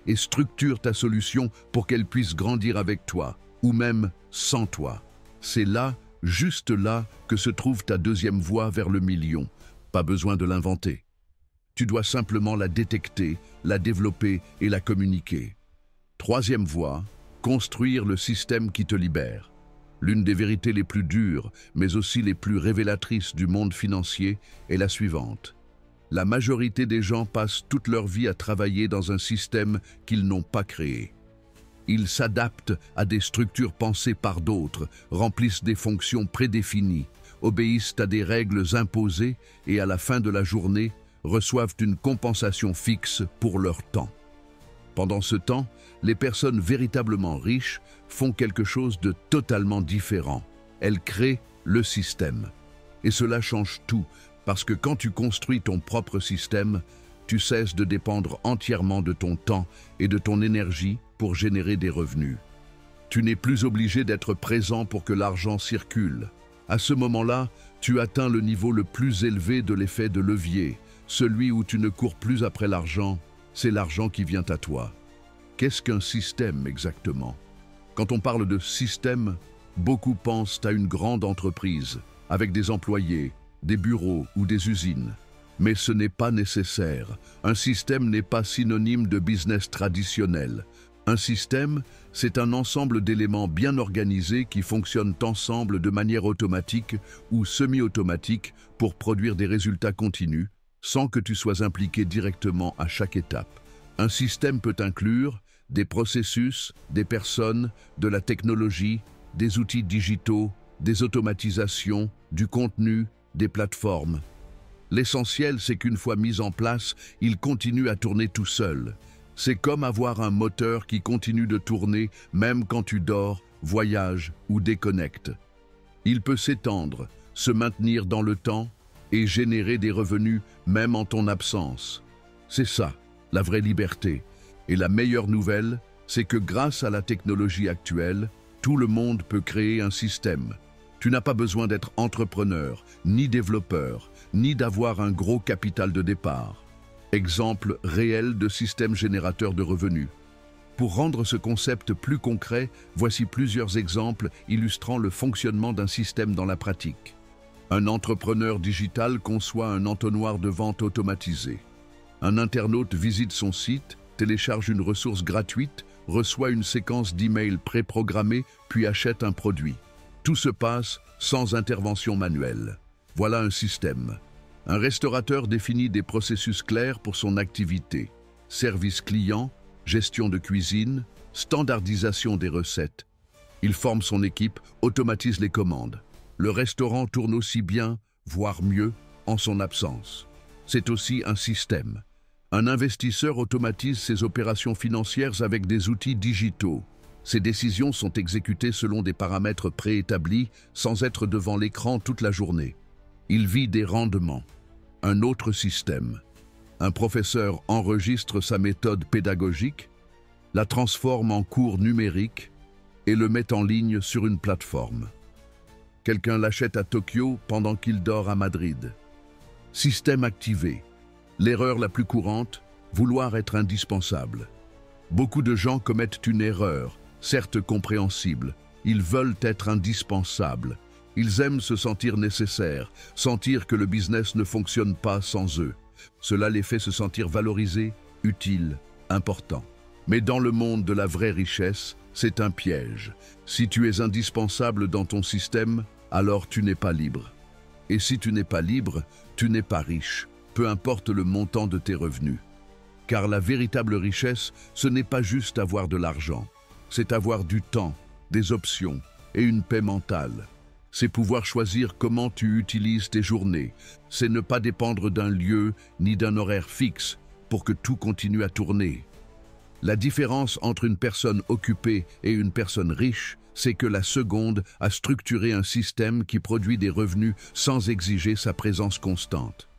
et structure ta solution pour qu'elle puisse grandir avec toi ou même sans toi. C'est là, juste là, que se trouve ta deuxième voie vers le million. Pas besoin de l'inventer. Tu dois simplement la détecter, la développer et la communiquer. Troisième voie, construire le système qui te libère. L'une des vérités les plus dures, mais aussi les plus révélatrices du monde financier, est la suivante. La majorité des gens passent toute leur vie à travailler dans un système qu'ils n'ont pas créé. Ils s'adaptent à des structures pensées par d'autres, remplissent des fonctions prédéfinies, obéissent à des règles imposées et à la fin de la journée, reçoivent une compensation fixe pour leur temps. Pendant ce temps, les personnes véritablement riches font quelque chose de totalement différent. Elles créent le système. Et cela change tout, parce que quand tu construis ton propre système, tu cesses de dépendre entièrement de ton temps et de ton énergie pour générer des revenus. Tu n'es plus obligé d'être présent pour que l'argent circule. À ce moment-là, tu atteins le niveau le plus élevé de l'effet de levier, celui où tu ne cours plus après l'argent, c'est l'argent qui vient à toi. Qu'est-ce qu'un système exactement? Quand on parle de système, beaucoup pensent à une grande entreprise, avec des employés, des bureaux ou des usines. Mais ce n'est pas nécessaire. Un système n'est pas synonyme de business traditionnel. Un système, c'est un ensemble d'éléments bien organisés qui fonctionnent ensemble de manière automatique ou semi-automatique pour produire des résultats continus, sans que tu sois impliqué directement à chaque étape. Un système peut inclure des processus, des personnes, de la technologie, des outils digitaux, des automatisations, du contenu, des plateformes. L'essentiel, c'est qu'une fois mis en place, il continue à tourner tout seul. C'est comme avoir un moteur qui continue de tourner même quand tu dors, voyages ou déconnectes. Il peut s'étendre, se maintenir dans le temps et générer des revenus même en ton absence. C'est ça, la vraie liberté. Et la meilleure nouvelle, c'est que grâce à la technologie actuelle, tout le monde peut créer un système. Tu n'as pas besoin d'être entrepreneur, ni développeur, ni d'avoir un gros capital de départ. Exemple réel de système générateur de revenus. Pour rendre ce concept plus concret, voici plusieurs exemples illustrant le fonctionnement d'un système dans la pratique. Un entrepreneur digital conçoit un entonnoir de vente automatisé. Un internaute visite son site, télécharge une ressource gratuite, reçoit une séquence d'emails préprogrammés, puis achète un produit. Tout se passe sans intervention manuelle. Voilà un système. Un restaurateur définit des processus clairs pour son activité. Service client, gestion de cuisine, standardisation des recettes. Il forme son équipe, automatise les commandes. Le restaurant tourne aussi bien, voire mieux, en son absence. C'est aussi un système. Un investisseur automatise ses opérations financières avec des outils digitaux. Ses décisions sont exécutées selon des paramètres préétablis, sans être devant l'écran toute la journée. Il vit des rendements. Un autre système. Un professeur enregistre sa méthode pédagogique, la transforme en cours numérique et le met en ligne sur une plateforme. Quelqu'un l'achète à Tokyo pendant qu'il dort à Madrid. Système activé. L'erreur la plus courante, vouloir être indispensable. Beaucoup de gens commettent une erreur, certes compréhensible. Ils veulent être indispensables. Ils aiment se sentir nécessaires, sentir que le business ne fonctionne pas sans eux. Cela les fait se sentir valorisés, utiles, importants. Mais dans le monde de la vraie richesse, c'est un piège. Si tu es indispensable dans ton système, alors tu n'es pas libre. Et si tu n'es pas libre, tu n'es pas riche, peu importe le montant de tes revenus. Car la véritable richesse, ce n'est pas juste avoir de l'argent, c'est avoir du temps, des options et une paix mentale. C'est pouvoir choisir comment tu utilises tes journées. C'est ne pas dépendre d'un lieu ni d'un horaire fixe pour que tout continue à tourner. La différence entre une personne occupée et une personne riche, c'est que la seconde a structuré un système qui produit des revenus sans exiger sa présence constante.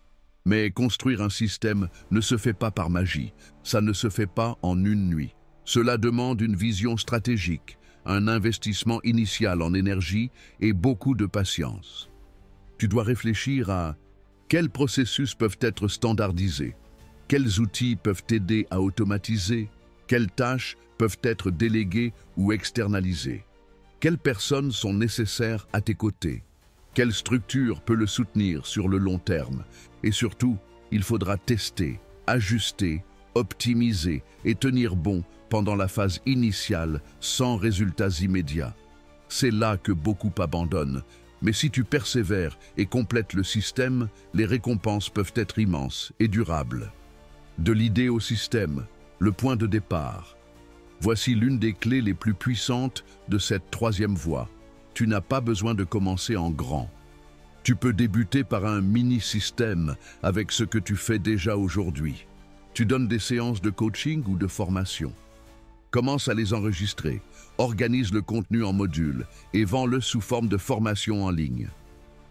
Mais construire un système ne se fait pas par magie, ça ne se fait pas en une nuit. Cela demande une vision stratégique, un investissement initial en énergie et beaucoup de patience. Tu dois réfléchir à quels processus peuvent être standardisés, quels outils peuvent t'aider à automatiser, quelles tâches peuvent être déléguées ou externalisées, quelles personnes sont nécessaires à tes côtés, quelle structure peut le soutenir sur le long terme, et surtout, il faudra tester, ajuster, optimiser et tenir bon pendant la phase initiale sans résultats immédiats. C'est là que beaucoup abandonnent, mais si tu persévères et complètes le système, les récompenses peuvent être immenses et durables. De l'idée au système, le point de départ. Voici l'une des clés les plus puissantes de cette troisième voie. Tu n'as pas besoin de commencer en grand. Tu peux débuter par un mini-système avec ce que tu fais déjà aujourd'hui. Tu donnes des séances de coaching ou de formation. Commence à les enregistrer, organise le contenu en modules et vends-le sous forme de formation en ligne.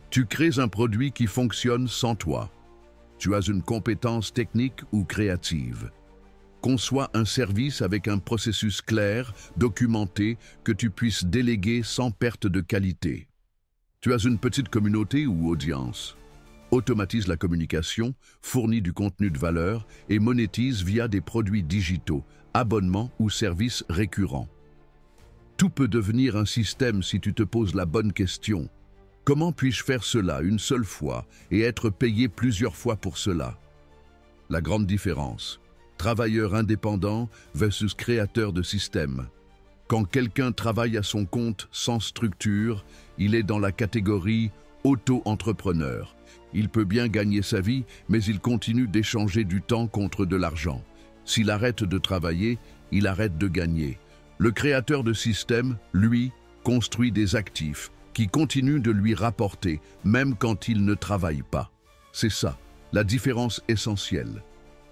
Tu crées un produit qui fonctionne sans toi. Tu as une compétence technique ou créative. Conçois un service avec un processus clair, documenté, que tu puisses déléguer sans perte de qualité. Tu as une petite communauté ou audience. Automatise la communication, fournit du contenu de valeur et monétise via des produits digitaux, abonnements ou services récurrents. Tout peut devenir un système si tu te poses la bonne question. Comment puis-je faire cela une seule fois et être payé plusieurs fois pour cela? La grande différence. Travailleur indépendant versus créateur de système. Quand quelqu'un travaille à son compte sans structure, il est dans la catégorie auto-entrepreneur. Il peut bien gagner sa vie, mais il continue d'échanger du temps contre de l'argent. S'il arrête de travailler, il arrête de gagner. Le créateur de système, lui, construit des actifs qui continuent de lui rapporter, même quand il ne travaille pas. C'est ça, la différence essentielle.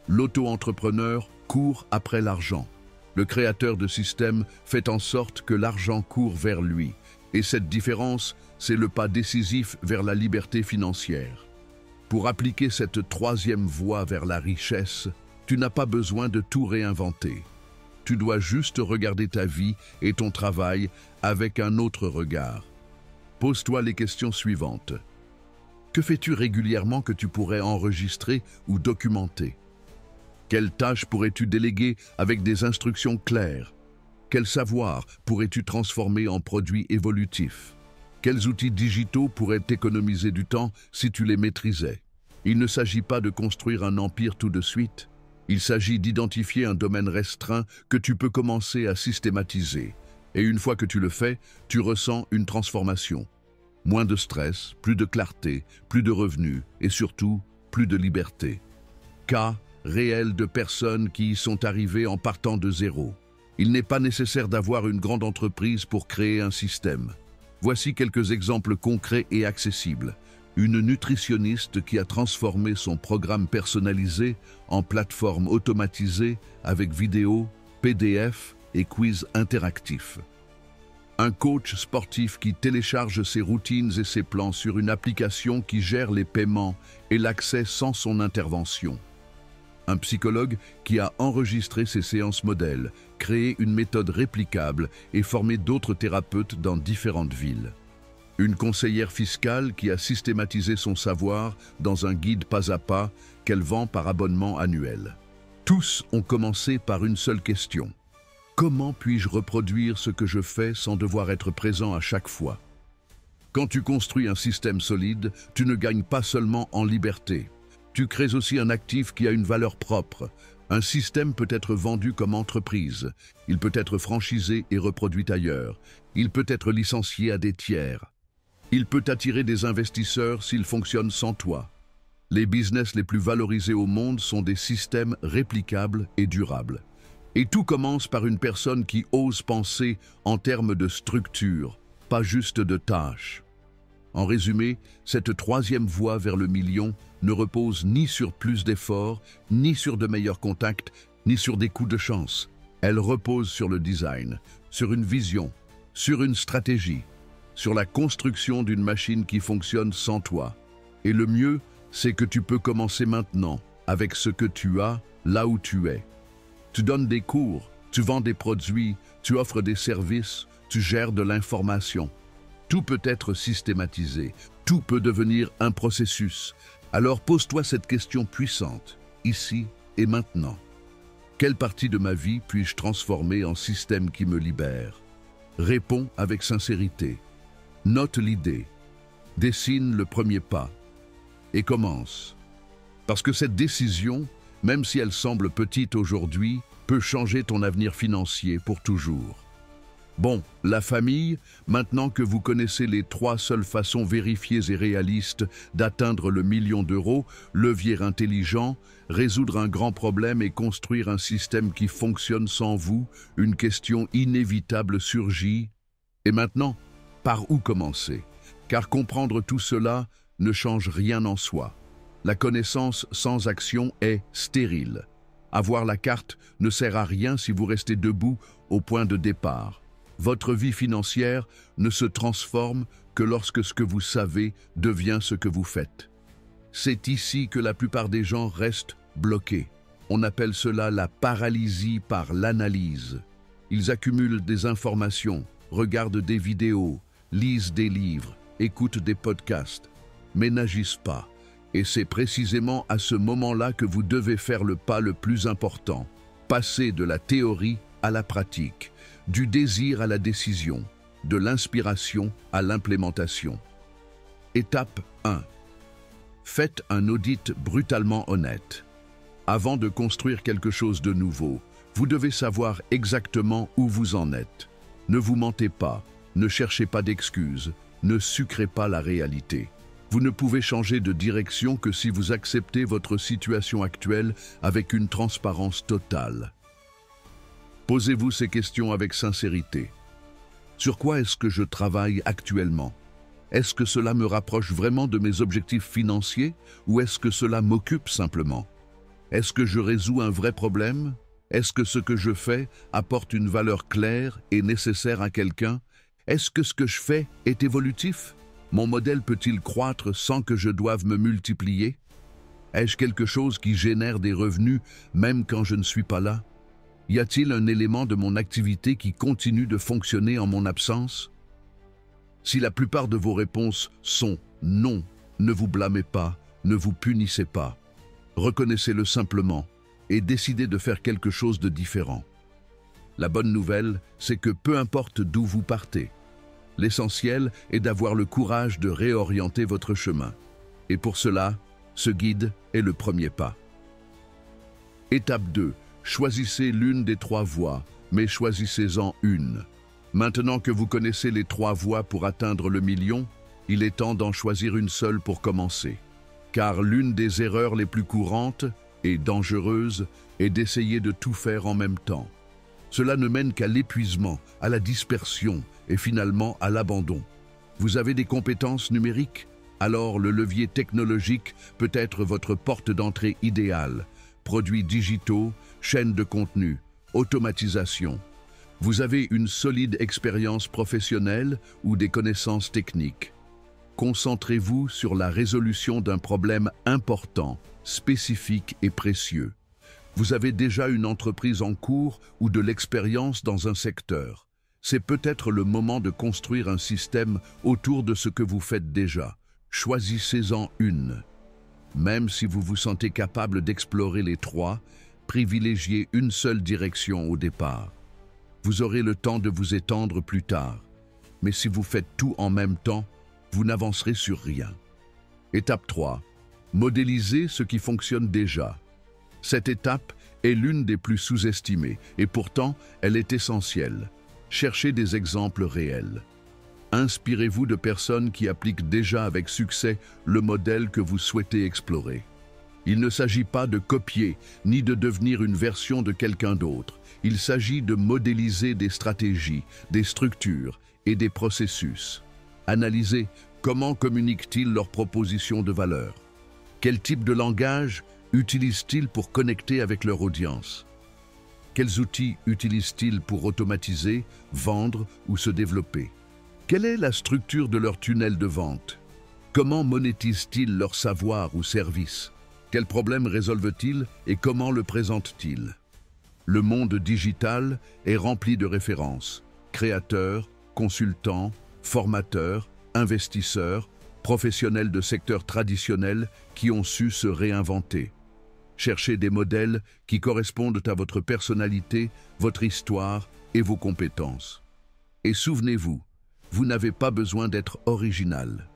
L'auto-entrepreneur court après l'argent. Le créateur de système fait en sorte que l'argent court vers lui. Et cette différence, c'est le pas décisif vers la liberté financière. Pour appliquer cette troisième voie vers la richesse, tu n'as pas besoin de tout réinventer. Tu dois juste regarder ta vie et ton travail avec un autre regard. Pose-toi les questions suivantes. Que fais-tu régulièrement que tu pourrais enregistrer ou documenter? Quelles tâches pourrais-tu déléguer avec des instructions claires? Quel savoir pourrais-tu transformer en produit évolutif? Quels outils digitaux pourraient t'économiser du temps si tu les maîtrisais? Il ne s'agit pas de construire un empire tout de suite. Il s'agit d'identifier un domaine restreint que tu peux commencer à systématiser. Et une fois que tu le fais, tu ressens une transformation. Moins de stress, plus de clarté, plus de revenus et surtout, plus de liberté. Cas réels de personnes qui y sont arrivées en partant de zéro. Il n'est pas nécessaire d'avoir une grande entreprise pour créer un système. Voici quelques exemples concrets et accessibles. Une nutritionniste qui a transformé son programme personnalisé en plateforme automatisée avec vidéos, PDF et quiz interactifs. Un coach sportif qui télécharge ses routines et ses plans sur une application qui gère les paiements et l'accès sans son intervention. Un psychologue qui a enregistré ses séances modèles, créé une méthode réplicable et formé d'autres thérapeutes dans différentes villes. Une conseillère fiscale qui a systématisé son savoir dans un guide pas à pas qu'elle vend par abonnement annuel. Tous ont commencé par une seule question. Comment puis-je reproduire ce que je fais sans devoir être présent à chaque fois? Quand tu construis un système solide, tu ne gagnes pas seulement en liberté. Tu crées aussi un actif qui a une valeur propre. Un système peut être vendu comme entreprise. Il peut être franchisé et reproduit ailleurs. Il peut être licencié à des tiers. Il peut attirer des investisseurs s'il fonctionne sans toi. Les business les plus valorisés au monde sont des systèmes réplicables et durables. Et tout commence par une personne qui ose penser en termes de structure, pas juste de tâches. En résumé, cette troisième voie vers le million ne repose ni sur plus d'efforts, ni sur de meilleurs contacts, ni sur des coups de chance. Elle repose sur le design, sur une vision, sur une stratégie, sur la construction d'une machine qui fonctionne sans toi. Et le mieux, c'est que tu peux commencer maintenant, avec ce que tu as, là où tu es. Tu donnes des cours, tu vends des produits, tu offres des services, tu gères de l'information. Tout peut être systématisé, tout peut devenir un processus. Alors pose-toi cette question puissante, ici et maintenant. Quelle partie de ma vie puis-je transformer en système qui me libère? Réponds avec sincérité. Note l'idée. Dessine le premier pas. Et commence. Parce que cette décision, même si elle semble petite aujourd'hui, peut changer ton avenir financier pour toujours. Bon, la famille, maintenant que vous connaissez les 3 seules façons vérifiées et réalistes d'atteindre le million d'euros, levier intelligent, résoudre un grand problème et construire un système qui fonctionne sans vous, une question inévitable surgit. Et maintenant, par où commencer? Car comprendre tout cela ne change rien en soi. La connaissance sans action est stérile. Avoir la carte ne sert à rien si vous restez debout au point de départ. Votre vie financière ne se transforme que lorsque ce que vous savez devient ce que vous faites. C'est ici que la plupart des gens restent bloqués. On appelle cela la paralysie par l'analyse. Ils accumulent des informations, regardent des vidéos, lisent des livres, écoutent des podcasts, mais n'agissent pas. Et c'est précisément à ce moment-là que vous devez faire le pas le plus important, passer de la théorie à la pratique, du désir à la décision, de l'inspiration à l'implémentation. Étape 1. Faites un audit brutalement honnête. Avant de construire quelque chose de nouveau, vous devez savoir exactement où vous en êtes. Ne vous mentez pas, ne cherchez pas d'excuses, ne sucrez pas la réalité. Vous ne pouvez changer de direction que si vous acceptez votre situation actuelle avec une transparence totale. Posez-vous ces questions avec sincérité. Sur quoi est-ce que je travaille actuellement? Est-ce que cela me rapproche vraiment de mes objectifs financiers ou est-ce que cela m'occupe simplement? Est-ce que je résous un vrai problème? Est-ce que ce que je fais apporte une valeur claire et nécessaire à quelqu'un? Est-ce que ce que je fais est évolutif? Mon modèle peut-il croître sans que je doive me multiplier? Ai-je quelque chose qui génère des revenus même quand je ne suis pas là? Y a-t-il un élément de mon activité qui continue de fonctionner en mon absence? Si la plupart de vos réponses sont non, ne vous blâmez pas, ne vous punissez pas. Reconnaissez-le simplement. et décidez de faire quelque chose de différent. La bonne nouvelle, c'est que peu importe d'où vous partez, l'essentiel est d'avoir le courage de réorienter votre chemin. Et pour cela, ce guide est le premier pas. Étape 2. Choisissez l'une des 3 voies, mais choisissez-en une. Maintenant que vous connaissez les 3 voies pour atteindre le million, il est temps d'en choisir une seule pour commencer. Car l'une des erreurs les plus courantes et dangereuses est d'essayer de tout faire en même temps. Cela ne mène qu'à l'épuisement, à la dispersion et finalement à l'abandon. Vous avez des compétences numériques? Alors le levier technologique peut être votre porte d'entrée idéale. Produits digitaux, chaînes de contenu, automatisation. Vous avez une solide expérience professionnelle ou des connaissances techniques. Concentrez-vous sur la résolution d'un problème important, spécifique et précieux. Vous avez déjà une entreprise en cours ou de l'expérience dans un secteur. C'est peut-être le moment de construire un système autour de ce que vous faites déjà. Choisissez-en une. Même si vous vous sentez capable d'explorer les 3, privilégiez une seule direction au départ. Vous aurez le temps de vous étendre plus tard. Mais si vous faites tout en même temps, vous n'avancerez sur rien. Étape 3. Modélisez ce qui fonctionne déjà. Cette étape est l'une des plus sous-estimées et pourtant elle est essentielle. Cherchez des exemples réels. Inspirez-vous de personnes qui appliquent déjà avec succès le modèle que vous souhaitez explorer. Il ne s'agit pas de copier ni de devenir une version de quelqu'un d'autre. Il s'agit de modéliser des stratégies, des structures et des processus. Analysez comment communiquent-ils leurs propositions de valeur. Quel type de langage utilisent-ils pour connecter avec leur audience? Quels outils utilisent-ils pour automatiser, vendre ou se développer? Quelle est la structure de leur tunnel de vente? Comment monétisent-ils leur savoir ou service? Quels problèmes résolvent-ils et comment le présentent-ils? Le monde digital est rempli de références. Créateurs, consultants, formateurs, investisseurs, professionnels de secteurs traditionnels qui ont su se réinventer. Cherchez des modèles qui correspondent à votre personnalité, votre histoire et vos compétences. Et souvenez-vous, vous n'avez pas besoin d'être original.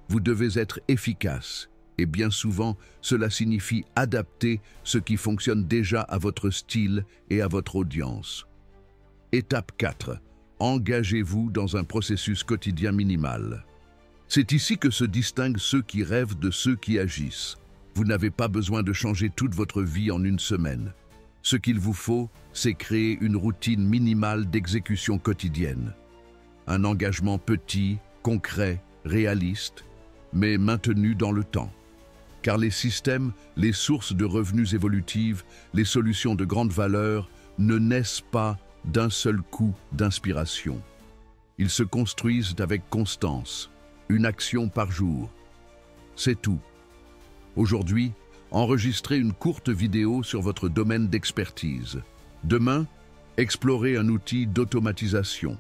Vous devez être efficace. Et bien souvent, cela signifie adapter ce qui fonctionne déjà à votre style et à votre audience. Étape 4. Engagez-vous dans un processus quotidien minimal. C'est ici que se distinguent ceux qui rêvent de ceux qui agissent. Vous n'avez pas besoin de changer toute votre vie en une semaine. Ce qu'il vous faut, c'est créer une routine minimale d'exécution quotidienne. Un engagement petit, concret, réaliste, mais maintenu dans le temps. Car les systèmes, les sources de revenus évolutives, les solutions de grande valeur ne naissent pas d'un seul coup d'inspiration. Ils se construisent avec constance, une action par jour. C'est tout. Aujourd'hui, enregistrez une courte vidéo sur votre domaine d'expertise. Demain, explorez un outil d'automatisation.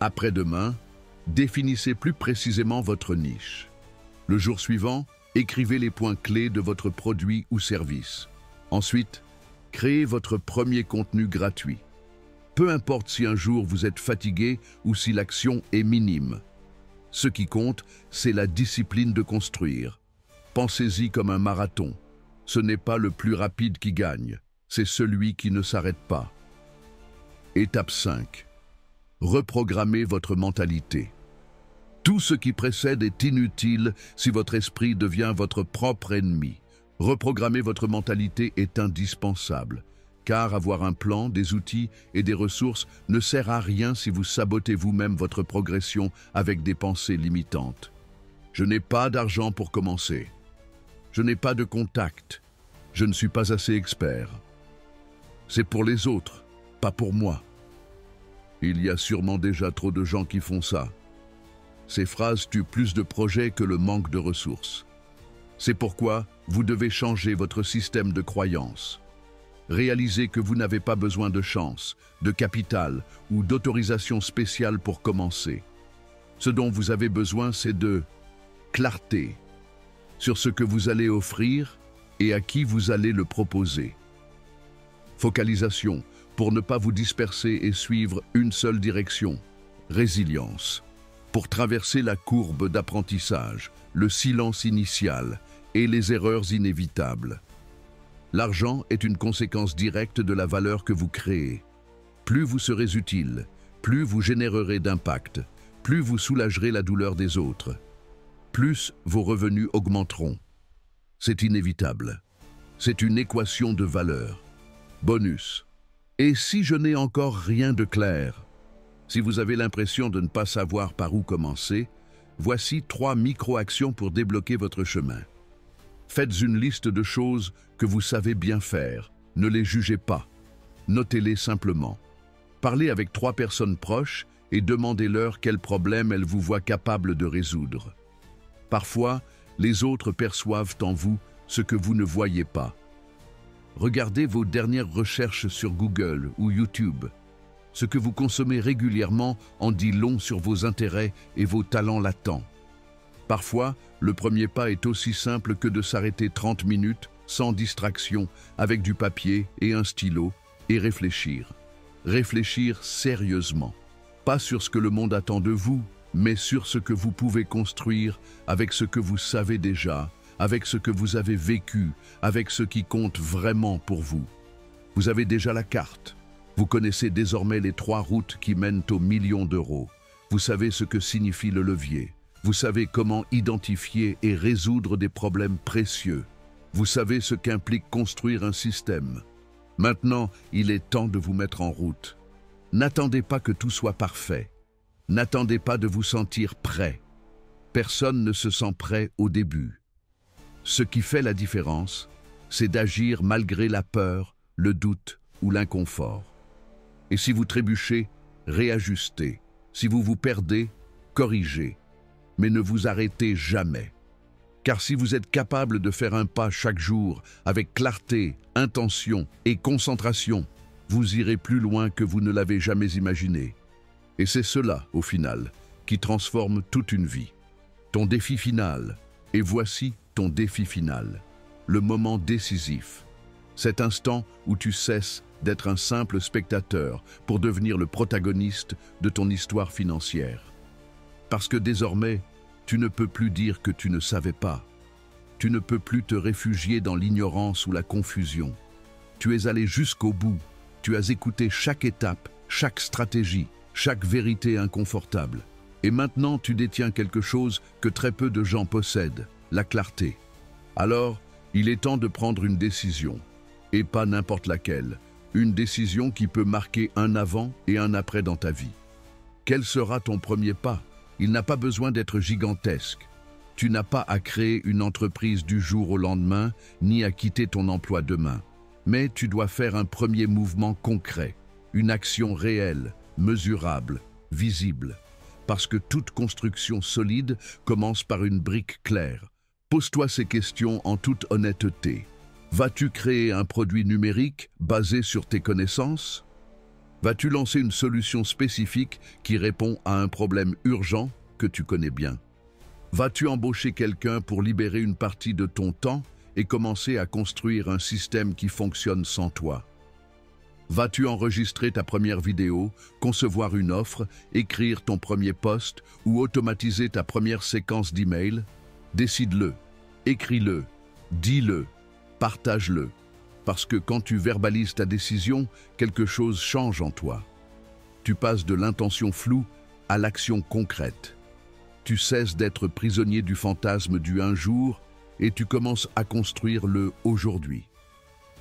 Après-demain, définissez plus précisément votre niche. Le jour suivant, écrivez les points clés de votre produit ou service. Ensuite, créez votre premier contenu gratuit. Peu importe si un jour vous êtes fatigué ou si l'action est minime. Ce qui compte, c'est la discipline de construire. Pensez-y comme un marathon. Ce n'est pas le plus rapide qui gagne, c'est celui qui ne s'arrête pas. Étape 5. Reprogrammez votre mentalité. Tout ce qui précède est inutile si votre esprit devient votre propre ennemi. Reprogrammer votre mentalité est indispensable, car avoir un plan, des outils et des ressources ne sert à rien si vous sabotez vous-même votre progression avec des pensées limitantes. Je n'ai pas d'argent pour commencer. Je n'ai pas de contact. Je ne suis pas assez expert. C'est pour les autres, pas pour moi. Il y a sûrement déjà trop de gens qui font ça. Ces phrases tuent plus de projets que le manque de ressources. C'est pourquoi vous devez changer votre système de croyance. Réalisez que vous n'avez pas besoin de chance, de capital ou d'autorisation spéciale pour commencer. Ce dont vous avez besoin, c'est de clarté sur ce que vous allez offrir et à qui vous allez le proposer. Focalisation, pour ne pas vous disperser et suivre une seule direction. Résilience, pour traverser la courbe d'apprentissage, le silence initial et les erreurs inévitables. L'argent est une conséquence directe de la valeur que vous créez. Plus vous serez utile, plus vous générerez d'impact, plus vous soulagerez la douleur des autres, plus vos revenus augmenteront. C'est inévitable. C'est une équation de valeur. Bonus. Et si je n'ai encore rien de clair? Si vous avez l'impression de ne pas savoir par où commencer, voici 3 micro-actions pour débloquer votre chemin. Faites une liste de choses que vous savez bien faire. Ne les jugez pas. Notez-les simplement. Parlez avec 3 personnes proches et demandez-leur quels problèmes elles vous voient capable de résoudre. Parfois, les autres perçoivent en vous ce que vous ne voyez pas. Regardez vos dernières recherches sur Google ou YouTube. Ce que vous consommez régulièrement en dit long sur vos intérêts et vos talents latents. Parfois, le premier pas est aussi simple que de s'arrêter 30 minutes, sans distraction, avec du papier et un stylo, et réfléchir. Réfléchir sérieusement. Pas sur ce que le monde attend de vous, mais sur ce que vous pouvez construire avec ce que vous savez déjà, avec ce que vous avez vécu, avec ce qui compte vraiment pour vous. Vous avez déjà la carte. Vous connaissez désormais les 3 routes qui mènent aux millions d'euros. Vous savez ce que signifie le levier. Vous savez comment identifier et résoudre des problèmes précieux. Vous savez ce qu'implique construire un système. Maintenant, il est temps de vous mettre en route. N'attendez pas que tout soit parfait. N'attendez pas de vous sentir prêt. Personne ne se sent prêt au début. Ce qui fait la différence, c'est d'agir malgré la peur, le doute ou l'inconfort. Et si vous trébuchez, réajustez. Si vous vous perdez, corrigez. Mais ne vous arrêtez jamais. Car si vous êtes capable de faire un pas chaque jour avec clarté, intention et concentration, vous irez plus loin que vous ne l'avez jamais imaginé. Et c'est cela, au final, qui transforme toute une vie. Ton défi final, et voici ton défi final, le moment décisif. Cet instant où tu cesses d'être un simple spectateur pour devenir le protagoniste de ton histoire financière. Parce que désormais, tu ne peux plus dire que tu ne savais pas. Tu ne peux plus te réfugier dans l'ignorance ou la confusion. Tu es allé jusqu'au bout. Tu as écouté chaque étape, chaque stratégie, chaque vérité inconfortable. Et maintenant, tu détiens quelque chose que très peu de gens possèdent, la clarté. Alors, il est temps de prendre une décision. Et pas n'importe laquelle. Une décision qui peut marquer un avant et un après dans ta vie. Quel sera ton premier pas? Il n'a pas besoin d'être gigantesque. Tu n'as pas à créer une entreprise du jour au lendemain, ni à quitter ton emploi demain. Mais tu dois faire un premier mouvement concret, une action réelle, mesurable, visible. Parce que toute construction solide commence par une brique claire. Pose-toi ces questions en toute honnêteté. Vas-tu créer un produit numérique basé sur tes connaissances? Vas-tu lancer une solution spécifique qui répond à un problème urgent que tu connais bien? Vas-tu embaucher quelqu'un pour libérer une partie de ton temps et commencer à construire un système qui fonctionne sans toi? Vas-tu enregistrer ta première vidéo, concevoir une offre, écrire ton premier post ou automatiser ta première séquence d'email? Décide-le, écris-le, dis-le, partage-le. Parce que quand tu verbalises ta décision, quelque chose change en toi. Tu passes de l'intention floue à l'action concrète. Tu cesses d'être prisonnier du fantasme du un jour et tu commences à construire le aujourd'hui.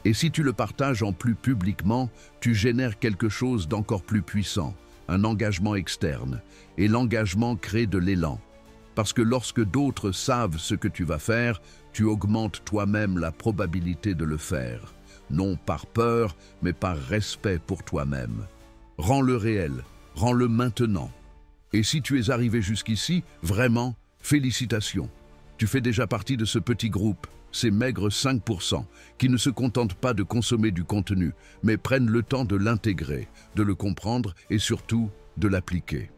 Et si tu le partages en plus publiquement, tu génères quelque chose d'encore plus puissant, un engagement externe. Et l'engagement crée de l'élan. Parce que lorsque d'autres savent ce que tu vas faire, tu augmentes toi-même la probabilité de le faire. Non par peur, mais par respect pour toi-même. Rends-le réel, rends-le maintenant. Et si tu es arrivé jusqu'ici, vraiment, félicitations. Tu fais déjà partie de ce petit groupe, ces maigres 5%, qui ne se contentent pas de consommer du contenu, mais prennent le temps de l'intégrer, de le comprendre et surtout de l'appliquer.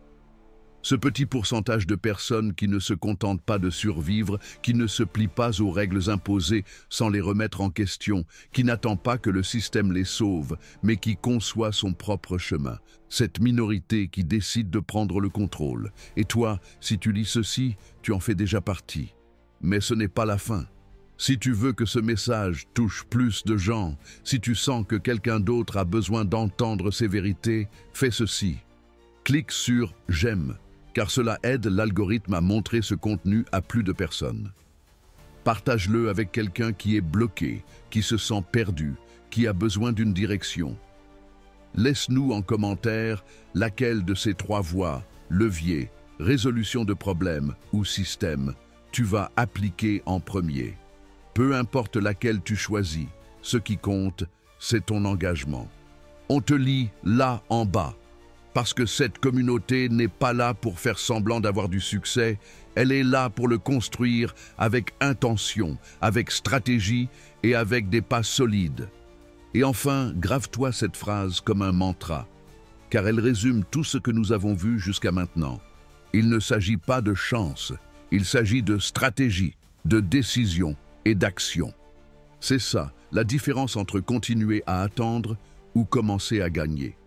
Ce petit pourcentage de personnes qui ne se contentent pas de survivre, qui ne se plient pas aux règles imposées sans les remettre en question, qui n'attend pas que le système les sauve, mais qui conçoit son propre chemin. Cette minorité qui décide de prendre le contrôle. Et toi, si tu lis ceci, tu en fais déjà partie. Mais ce n'est pas la fin. Si tu veux que ce message touche plus de gens, si tu sens que quelqu'un d'autre a besoin d'entendre ces vérités, fais ceci. Clique sur « J'aime », car cela aide l'algorithme à montrer ce contenu à plus de personnes. Partage-le avec quelqu'un qui est bloqué, qui se sent perdu, qui a besoin d'une direction. Laisse-nous en commentaire laquelle de ces 3 voies, levier, résolution de problèmes ou système, tu vas appliquer en premier. Peu importe laquelle tu choisis, ce qui compte, c'est ton engagement. On te lit là en bas. Parce que cette communauté n'est pas là pour faire semblant d'avoir du succès, elle est là pour le construire avec intention, avec stratégie et avec des pas solides. Et enfin, grave-toi cette phrase comme un mantra, car elle résume tout ce que nous avons vu jusqu'à maintenant. Il ne s'agit pas de chance, il s'agit de stratégie, de décision et d'action. C'est ça, la différence entre continuer à attendre ou commencer à gagner.